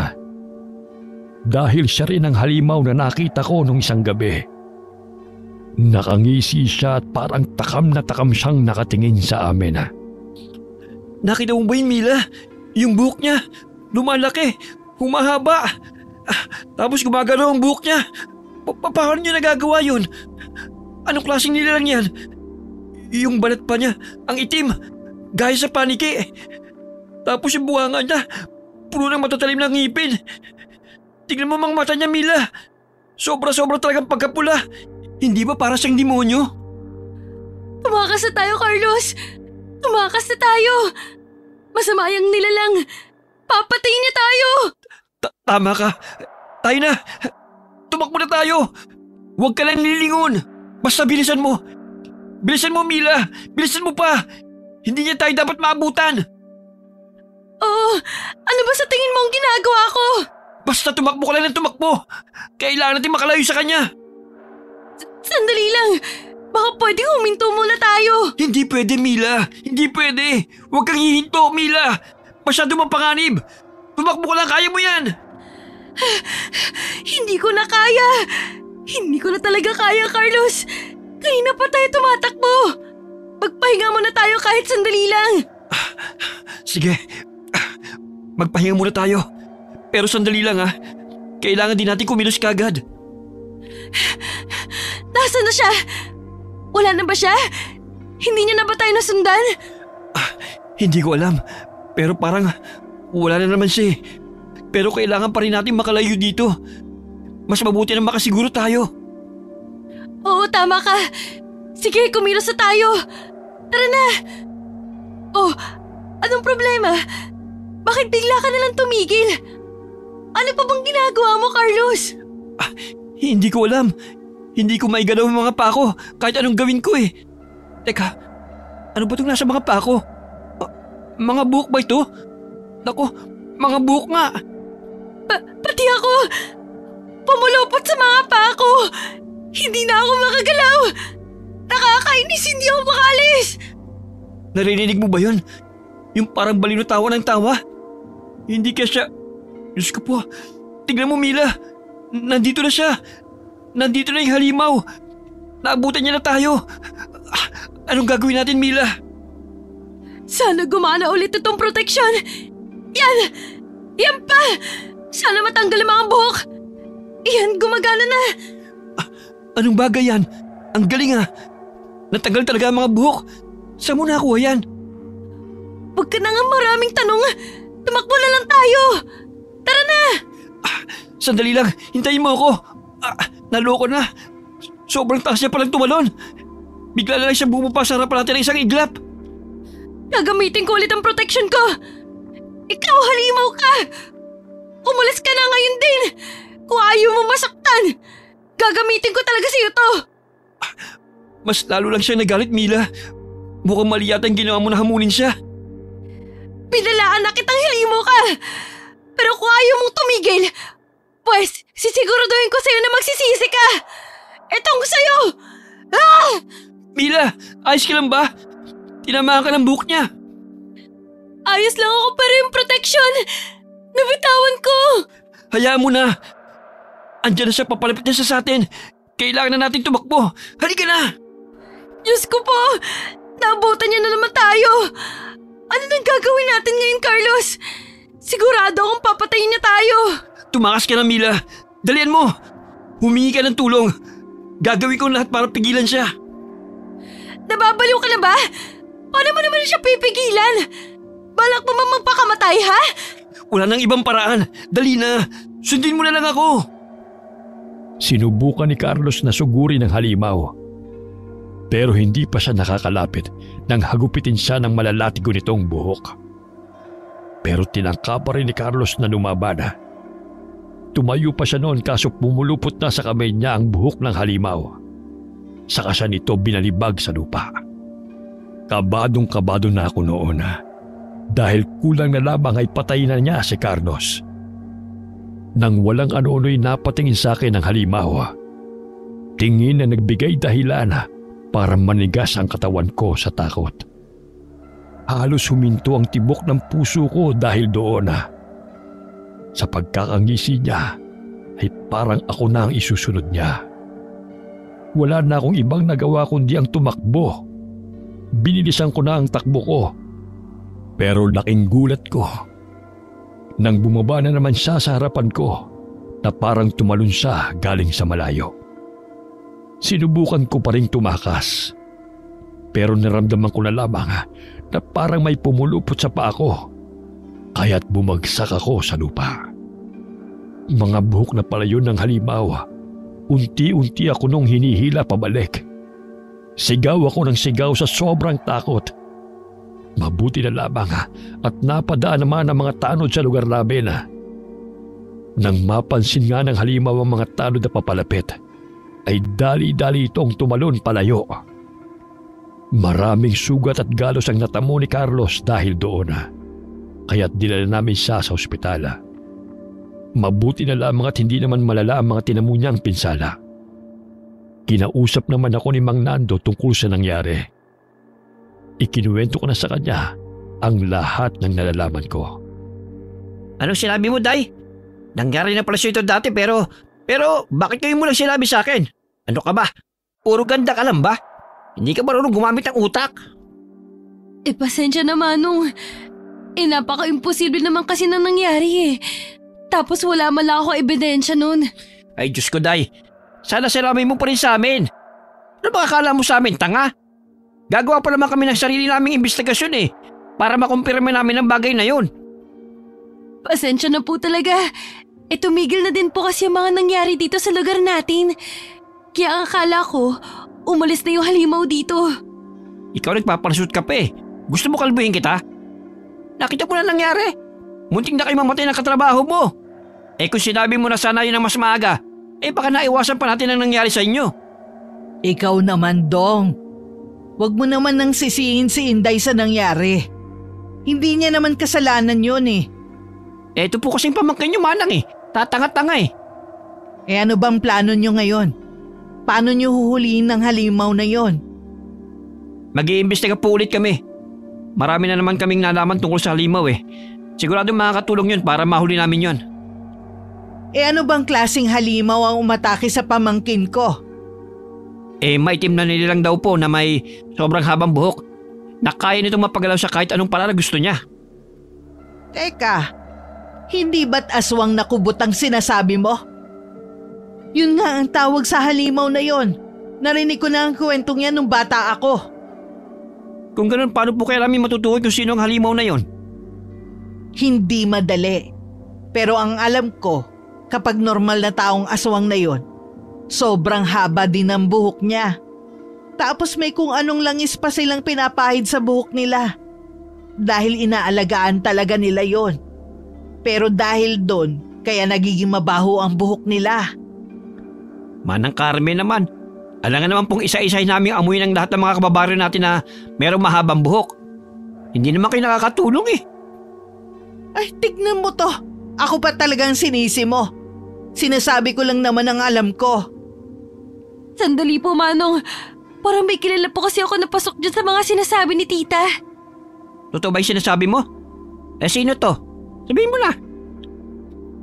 dahil siya rin ang halimaw na nakita ko nung isang gabi. Nakangisi siya at parang takam na takam siyang nakatingin sa amin. Nakita mo ba yun, Mila? Yung buhok niya, lumalaki, humahaba. Tapos gumagalaw ang buhok niya. Paano niya nagagawa yun? Anong klaseng nilalang yan? Yung balat pa niya, ang itim, gaya sa paniki. Tapos yung bunganga niya, puno ng matatalim na ngipin. Tignan mo mga mata niya, Mila. Sobra-sobra talagang pagkapula. Hindi ba para siyang demonyo? Tumakas na tayo, Carlos. Tumakas na tayo. Masama yung nilalang. Papatayin niya tayo. Tama ka. Tayo na. Tumakbo na tayo. Huwag ka lang nilingon. Basta bilisan mo. Bilisan mo, Mila. Bilisan mo pa. Hindi niya tayo dapat maabutan. Oo, ano ba sa tingin mo ang ginagawa ko? Basta tumakbo ka lang ng tumakbo. Kailangan natin makalayo sa kanya. Sandali lang. Baka pwedeng huminto muna tayo. Hindi pwede, Mila. Hindi pwede. Huwag kang hihinto, Mila. Masyado mapanganib. Tumakbo ka lang, kaya mo yan. Hindi ko na kaya. Hindi ko na talaga kaya, Carlos. Kanina pa tayo tumatakbo. Magpahinga muna tayo kahit sandali lang. Sige. Magpahinga muna tayo. Pero sandali lang ha. Kailangan din natin kumilos kagad. Nasaan na siya? Wala na ba siya? Hindi niya na ba tayo nasundan? Hindi ko alam. Pero parang wala na naman siya. Pero kailangan pa rin natin makalayo dito. Mas mabuti na makasiguro tayo. Oo, tama ka. Sige, kumilos na tayo. Tara na. Oh, anong problema? Bakit bigla ka nalang tumigil? Ano pa bang ginagawa mo, Carlos? Hindi ko alam. Hindi ko maigalaw ang mga pako kahit anong gawin ko eh. Teka, ano ba itong nasa mga pako? Mga buhok ba ito? Naku, mga buhok nga. Pati ako. Pumulupot sa mga pako. Hindi na ako makagalaw. Nakakainis, hindi ako makalis. Narinig mo ba yun? Yung parang balino tawa ng tawa? Hindi ka siya... Diyos ko po, tignan mo Mila. Nandito na siya. Nandito na yung halimaw. Naabutan niya na tayo. Anong gagawin natin, Mila? Sana gumana ulit itong proteksyon. Yan! Yan pa! Sana matanggal ang mga buhok. Yan, gumagana na. Anong bagay yan? Ang galing ah. Natanggal talaga ang mga buhok. Saan mo nakuha yan? Huwag ka na nga maraming tanong. Tumakbo na lang tayo. Tara na! Sandali lang. Hintayin mo ako. Naloko na. Sobrang taas niya palang tumalon. Bigla na lang siya bumaba sa harapan natin ng isang iglap. Gagamitin ko ulit ang protection ko. Ikaw, halimaw ka. Umulis ka na ngayon din. Kung ayaw mo masaktan, gagamitin ko talaga sa'yo to. Mas lalo lang siya nagalit, Mila. Mukhang mali yata ang ginawa mo na hamunin siya. Pinalaan na kitang halimaw ka. Pero kung ayaw mong tumigil, pues sisiguraduhin ko sa'yo na magsisisi ka. Etong sa'yo. Ah! Mila, ayos ka lang ba? Tinamaan ka ng buhok niya. Ayos lang ako pero yung protection, nabitawan ko. Hayaan mo na. Andiyan na siya, papalapit na siya sa atin. Kailangan na natin tumakbo. Halika na. Diyos ko po, naabutan niya na naman tayo. Ano nang gagawin natin ngayon, Carlos? Sigurado akong papatayin niya tayo. Tumakas ka na, Mila. Dalian mo. Humingi ka ng tulong. Gagawin ko lahat para pigilan siya. Nababaliw ka na ba? Paano mo naman siya pipigilan? Balak mo mang magpakamatay, ha? Wala nang ibang paraan. Dali na. Sundin mo na lang ako. Sinubukan ni Carlos na sugurin ang halimaw. Pero hindi pa siya nakakalapit nang hagupitin siya ng malalatigo nitong buhok. Pero tinangka pa rin ni Carlos na lumaban. Tumayo pa siya noon kaso pumulupot na sa kamay niya ang buhok ng halimaw. Saka siya nito binalibag sa lupa. Kabadong-kabado na ako noon dahil kulang na lamang ay patay na niya si Carlos. Nang walang ano-ano'y napatingin sa akin ng halimaw. Tingin na nagbigay dahilan para manigas ang katawan ko sa takot. Halos huminto ang tibok ng puso ko dahil doon. Sa pagkakangisi niya ay parang ako na ang isusunod niya. Wala na akong ibang nagawa kundi ang tumakbo. Binilisan ko na ang takbo ko. Pero laking gulat ko nang bumaba na naman siya sa harapan ko na parang tumalon siya galing sa malayo. Sinubukan ko pa rin tumakas. Pero naramdaman ko na lamang na parang may pumulupot sa paa ko. Kaya't bumagsak ako sa lupa. Mga buhok na pala yun ng halimaw. Unti-unti ako nung hinihila pabalik. Sigaw ako ng sigaw sa sobrang takot. Mabuti na lamang at napadaan naman ang mga tanod sa lugar namin. Nang mapansin nga ng halimaw ang mga tanod na papalapit, ay dali-dali itong tumalon palayo. Maraming sugat at galos ang natamo ni Carlos dahil doon. kaya't dinala namin siya sa ospital. Mabuti na lamang at hindi naman malala ang mga tinamo niyang pinsala. Kinausap naman ako ni Mang Nando tungkol sa nangyari. Ikinuwento ko na sa kanya ang lahat ng nalalaman ko. Anong sinabi mo, Day? Nangyari na pala siya ito dati pero bakit kayo mo lang sinabi sa akin? Ano ka ba? Puro ganda ka lang ba? Hindi ka marunong gumamit ng utak? Pasensya na, Manong. Napaka-imposible naman kasi nang nangyari eh. Tapos wala man lang ako ebidensya nun. Ay Diyos ko, Day. Sana salamin mo pa rin sa amin. Ano ba akala mo sa amin, tanga? Gagawa pa naman kami ng sarili naming investigasyon eh. Para makumpirma namin ang bagay na yun. Pasensya na po talaga. Tumigil na din po kasi ang mga nangyari dito sa lugar natin. Kaya ang akala ko, umalis na yung halimaw dito. Ikaw nagpapalasot ka pa eh. Gusto mo kalbuhin kita? Nakita mo na nangyari. Munting na kayo mamatay ng katrabaho mo. Kung sinabi mo na sana yun ang mas maaga, baka naiwasan pa natin ang nangyari sa inyo. Ikaw naman, Dong. Huwag mo naman nang sisihin si Inday sa nangyari. Hindi niya naman kasalanan yun eh. Ito po kasing pamangkin nyo, Manang eh. Tatanga-tanga eh. Ano bang plano nyo ngayon? Paano nyo huhulihin ng halimaw na yon? Mag-iimbestiga po ulit kami. Marami na naman kaming nalaman tungkol sa halimaw eh. Sigurado makakatulong yun para mahuli namin yon. Ano bang klaseng halimaw ang umatake sa pamangkin ko? Maitim na nilalang daw po na may sobrang habang buhok. Na kaya nitong mapagalaw sa kahit anong paraan na gusto niya. Teka, hindi ba't aswang na kubot ang sinasabi mo? Yun nga ang tawag sa halimaw na yon. Narinig ko na ang kwentong yan nung bata ako. Kung ganun, paano po kaya namin matutukoy kung sino ang halimaw na yon? Hindi madali. Pero ang alam ko, kapag normal na taong aswang na yon, sobrang haba din ang buhok niya. Tapos may kung anong langis pa silang pinapahid sa buhok nila. Dahil inaalagaan talaga nila yon. Pero dahil doon, kaya nagiging mabaho ang buhok nila. Manang Carmen naman. Alangan naman pong isa-isahin namin amuyin ng lahat ng mga kababayan natin na merong mahabang buhok. Hindi naman kayo nakakatulong eh. Ay, tignan mo to. Ako pa talagang sinisi mo. Sinasabi ko lang naman ang alam ko. Sandali po, Manong. Parang may kilala po kasi ako napasok dyan sa mga sinasabi ni Tita. Totoo ba yung sinasabi mo? Sino to? Sabihin mo na.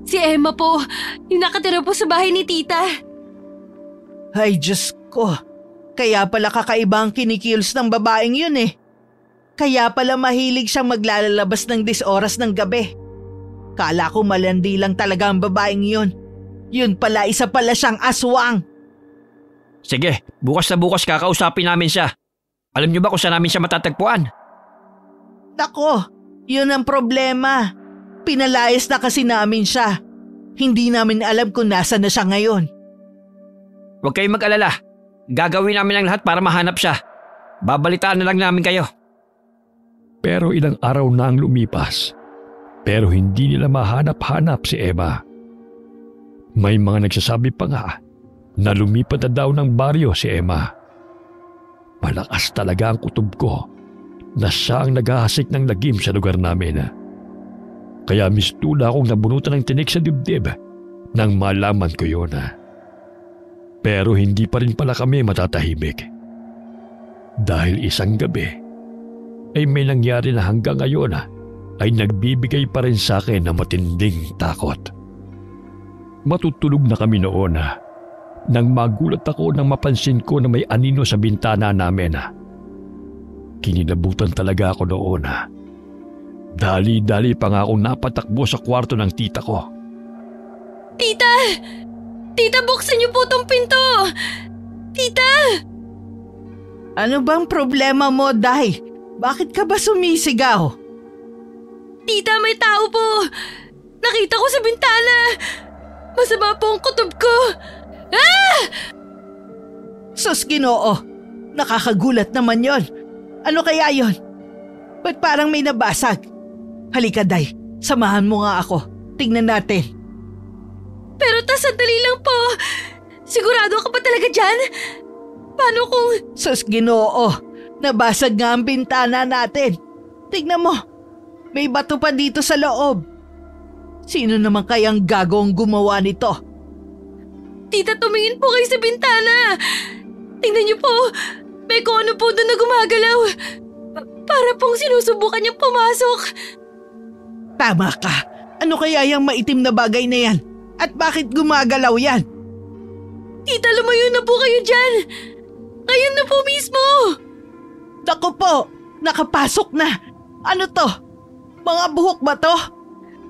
Si Emma po, yung nakatira po sa bahay ni Tita. Ay, Diyos ko. Kaya pala kakaiba ang kinikilos ng babaeng yun eh. Kaya pala mahilig siyang maglalabas ng 10 oras ng gabi. Kala ko malandi lang talaga ang babaeng yun. Yun pala, isa pala siyang aswang. Sige, bukas na bukas kakausapin namin siya. Alam niyo ba kung saan namin siya matatagpuan? Nako, yun ang problema. Pinalayas na kasi namin siya. Hindi namin alam kung nasa na siya ngayon. Huwag kayong mag-alala. Gagawin namin ang lahat para mahanap siya. Babalitaan na lang namin kayo. Pero ilang araw na ang lumipas. Pero hindi nila mahanap-hanap si Emma. May mga nagsasabi pa nga na lumipat na daw ng baryo si Emma. Malakas talaga ang kutob ko na siya ang naghahasik ng lagim sa lugar namin. Kaya mistula akong nabunutan ng tinik sa dibdib nang malaman ko yun. Pero hindi pa rin pala kami matatahimik. Dahil isang gabi ay may nangyari na hanggang ngayon ay nagbibigay pa rin sa akin ng matinding takot. Matutulog na kami noon nang magulat ako nang mapansin ko na may anino sa bintana namin. Kinilabutan talaga ako noon. Dali-dali pa nga akong napatakbo sa kwarto ng tita ko. Tita! Tita, buksan niyo po tong pinto! Tita! Ano bang problema mo, Day? Bakit ka ba sumisigaw? Tita, may tao po! Nakita ko sa bintana! Masama po ang kutob ko! Ah! Sus, Ginoo! Nakakagulat naman yon. Ano kaya yon? Ba't parang may nabasag? Halika, Day. Samahan mo nga ako. Tingnan natin. Pero sandali lang po. Sigurado ka pa talaga dyan? Paano kung… Sus, Ginoo! Nabasag nga ang bintana natin. Tignan mo. May bato pa dito sa loob. Sino naman kayang gagawang gumawa nito? Tita, tumingin po kayo sa bintana. Tingnan niyo po. May kung ano po doon na gumagalaw. Para pong sinusubukan niyang pumasok. Tama ka. Ano kaya yung maitim na bagay na yan? At bakit gumagalaw yan? Tita, lumayo na po kayo dyan. Ngayon na po mismo. Naku po, nakapasok na. Ano to? Mga buhok ba to?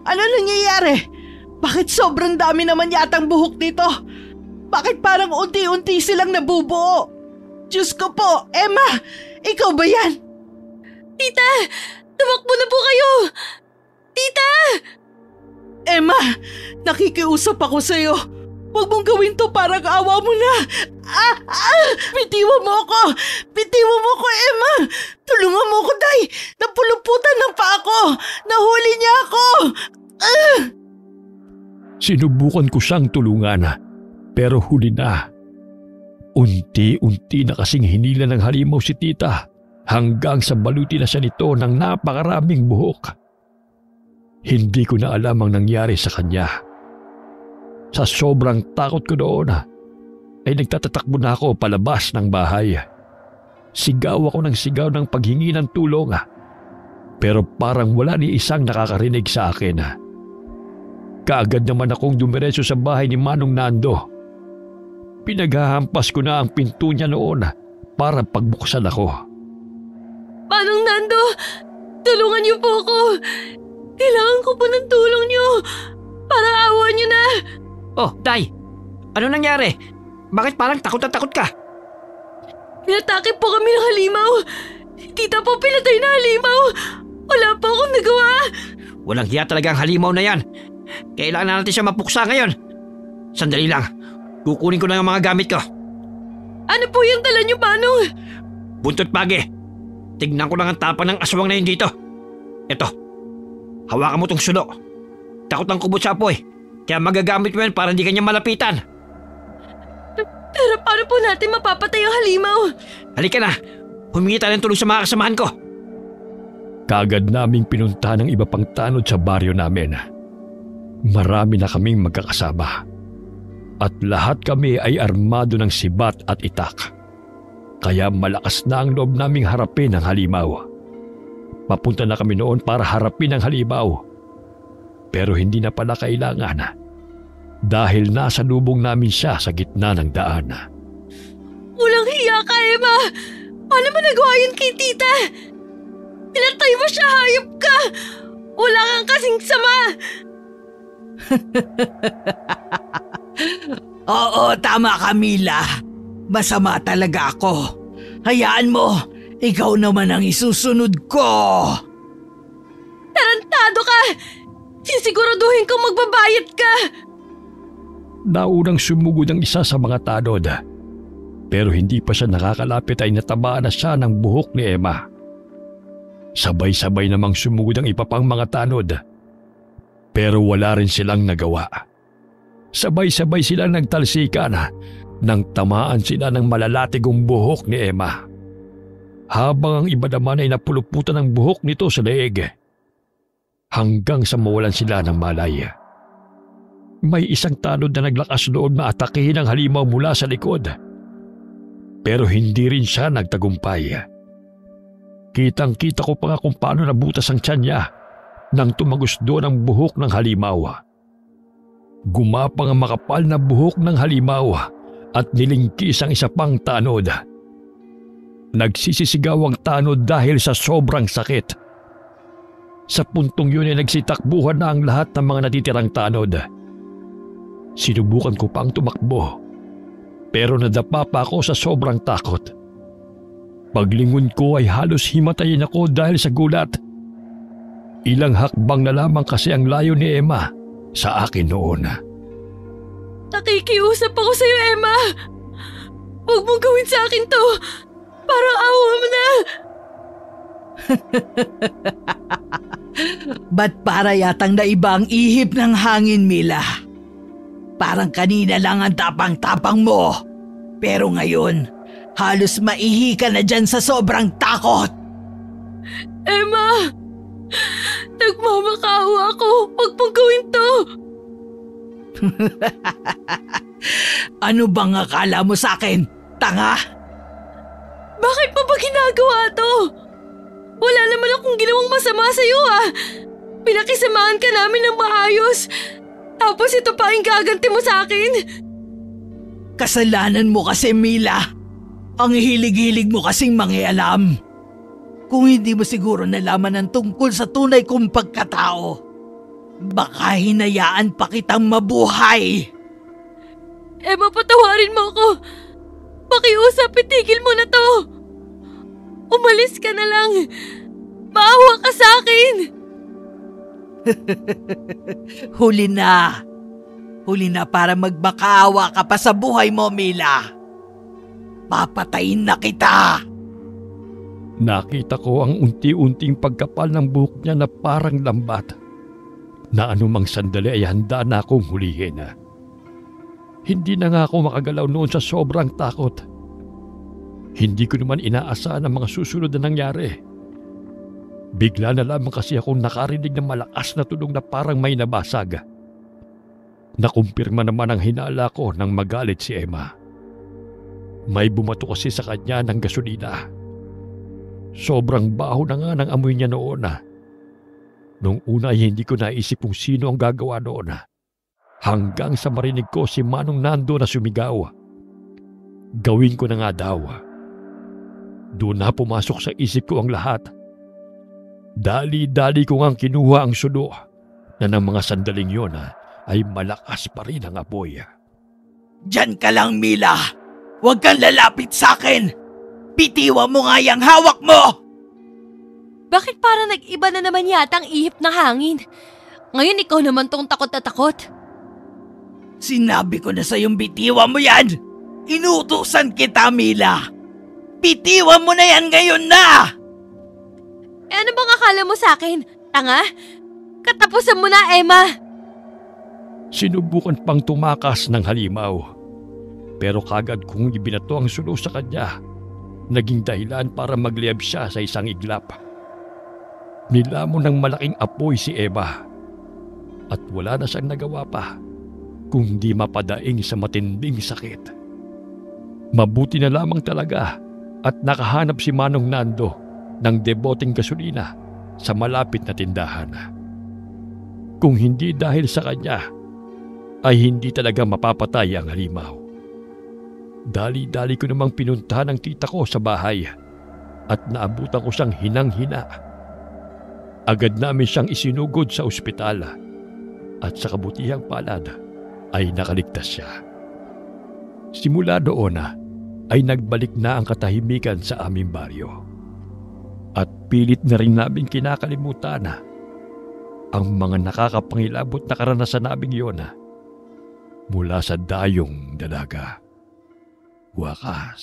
Ano nangyayari? Bakit sobrang dami naman yatang buhok dito? Bakit parang unti-unti silang nabubuo? Diyos ko po, Emma! Ikaw ba yan? Tita, tumakbo na po kayo. Tita! Emma, nakikiusap ako sa'yo. Huwag mong gawin to, parang awa mo na. Bitiwan mo ako! Bitiwan mo ako, Emma! Tulungan mo ako, Day! Napuluputan ng paa ko! Nahuli niya ako! Sinubukan ko siyang tulungan, pero huli na. Unti-unti na kasing hinila ng halimaw si tita hanggang sa baluti na siya nito ng napakaraming buhok. Hindi ko na alam ang nangyari sa kanya. Sa sobrang takot ko doon, ay nagtatatakbo na ako palabas ng bahay. Sigaw ako ng sigaw ng paghingi ng tulong, pero parang wala ni isang nakakarinig sa akin. Kaagad naman akong dumiretso sa bahay ni Manong Nando. Pinaghahampas ko na ang pinto niya noon para pagbuksan ako. Manong Nando, tulungan niyo po ako. Kailangan ko po ng tulong niyo. Para awan niyo na. Oh, Day! Ano nangyari? Bakit parang takot na takot ka? Pinatake po kami ng halimaw. Tita po pinatay na halimaw. Wala po akong nagawa. Walang hiya talaga ang halimaw na yan. Kailangan na natin siya mapuksa ngayon. Sandali lang. Kukunin ko lang ang mga gamit ko. Ano po yung dala niyo, Manong? Buntot pagi. Tignan ko lang ang tapang ng aswang na yun dito. Eto. Hawakan mo tong sulo. Takot ang kubot sa apoy. Kaya magagamit mo yan para hindi kanya malapitan. Pero paano po natin mapapatay ang halimaw? Halika na. Humingi tayo ng tulong sa mga kasamahan ko. Kaagad naming pinunta ng iba pang tanod sa baryo namin. Marami na kaming magkakasama. At lahat kami ay armado ng sibat at itak. Kaya malakas na ang loob naming harapin ang halimaw. Papunta na kami noon para harapin ang halimaw. Pero hindi na pala kailangan dahil nasa lubong namin siya sa gitna ng daan. Walang hiya ka, Emma! Paano mo nagawa yun kay tita? Pinatay mo siya, hayop ka! Wala kang kasing sama! Oo, tama ka, Mila. Masama talaga ako. Hayaan mo, ikaw naman ang isusunod ko. Tarantado ka! Sisiguraduhin kong magbabayad ka! Naunang sumugod ang isa sa mga tanod. Pero hindi pa siya nakakalapit ay natabaan na siya ng buhok ni Emma. Sabay-sabay namang sumugod ang iba pang mga tanod. Pero wala rin silang nagawa. Sabay-sabay silang nagtalsikan nang tamaan sila ng malalatigong buhok ni Emma. Habang ang iba naman ay napuluputan ng buhok nito sa leeg. Hanggang sa mawalan sila ng malay. May isang tanod na naglakas loob na atakihin ang halimaw mula sa likod. Pero hindi rin siya nagtagumpay. Kitang-kita ko pa nga kung paano nabutas ang tiyan niya nang tumagos doon ang buhok ng halimaw. Gumapang ang makapal na buhok ng halimaw at nilingkis ang isa pang tanod. Nagsisisigaw ang tanod dahil sa sobrang sakit. Sa puntong yun ay nagsitakbuhan na ang lahat ng mga natitirang tanod. Sinubukan ko pang tumakbo, pero nadapa pa ako sa sobrang takot. Paglingon ko ay halos himatayin ako dahil sa gulat. Ilang hakbang na lamang kasi ang layo ni Emma sa akin noon. Nakikiusap ako sa'yo, Emma! Huwag mong gawin sa akin to! Parang awa mo na! Ba't para yatang naiba ang ihip ng hangin, Mila? Parang kanina lang ang tapang-tapang mo. Pero ngayon, halos maihi ka na dyan sa sobrang takot. Emma! Nagmamakaawa ako. Huwag mong gawin to. Ano bang akala mo sa akin? Tanga? Bakit pa ba ginagawa to? Wala naman akong ginawang masama sa'yo ah. Pinakisamahan ka namin ng maayos. Tapos ito pa ang gaganti mo sa akin. Kasalanan mo kasi, Mila. Ang hilig-hilig mo kasing mangialam. Kung hindi mo siguro nalaman ang tungkol sa tunay kong pagkatao, baka hinayaan pa kitang mabuhay. Emma, patawarin mo ako. Pakiusap, itigil mo na to. Umalis ka na lang. Maawa ka sa akin. Huli na. Huli na para magmakaawa ka pa sa buhay mo, Mila. Papatayin na kita. Nakita ko ang unti-unting pagkapal ng buhok niya na parang lambat. Na anumang sandali ay handa na akong hulihin. Hindi na nga ako makagalaw noon sa sobrang takot. Hindi ko naman inaasahan ang mga susunod na nangyari. Bigla na lamang kasi akong nakarinig ng malakas na tunog na parang may nabasag. Nakumpirma naman ang hinala ko nang magalit si Emma. May bumato kasi sa kanya ng gasolina. Sobrang baho na nga ng amoy niya noon. Noong una ay hindi ko naisip kung sino ang gagawa noon. Hanggang sa marinig ko si Manong Nando na sumigaw. Gawin ko na nga daw. Doon na pumasok sa isip ko ang lahat. Dali-dali ko ngang kinuha ang sudo na ng mga sandaling yon ay malakas pa rin ang apoy. Diyan ka lang, Mila. Huwag kang lalapit sa akin. Bitiwan mo nga yung hawak mo! Bakit parang nag-iba na naman yata ang ihip ng hangin? Ngayon ikaw naman tong takot na takot. Sinabi ko na sa'yong bitiwan mo yan! Inutusan kita, Mila! Bitiwan mo na yan ngayon na! Eh ano bang akala mo sa akin? Tanga? Katapusan mo na, Emma! Sinubukan pang tumakas ng halimaw. Pero kagad kong ibinato ang sulo sa kanya. Naging dahilan para magliyab siya sa isang iglap. Nilamon ng malaking apoy si Emma. At wala na siyang nagawa pa kundi mapadaing sa matinding sakit. Mabuti na lamang talaga at nakahanap si Manong Nando ng deboting gasolina sa malapit na tindahan. Kung hindi dahil sa kanya, ay hindi talaga mapapatay ang halimaw. Dali-dali ko namang pinuntahan ang tita ko sa bahay at naabutan ko siyang hinang-hina. Agad namin siyang isinugod sa ospital at sa kabutihang palad ay nakaligtas siya. Simula doon ay nagbalik na ang katahimikan sa aming baryo. At pilit na rin namin kinakalimutan ang mga nakakapangilabot na karanasan naming yon mula sa dayong dalaga. Wakas.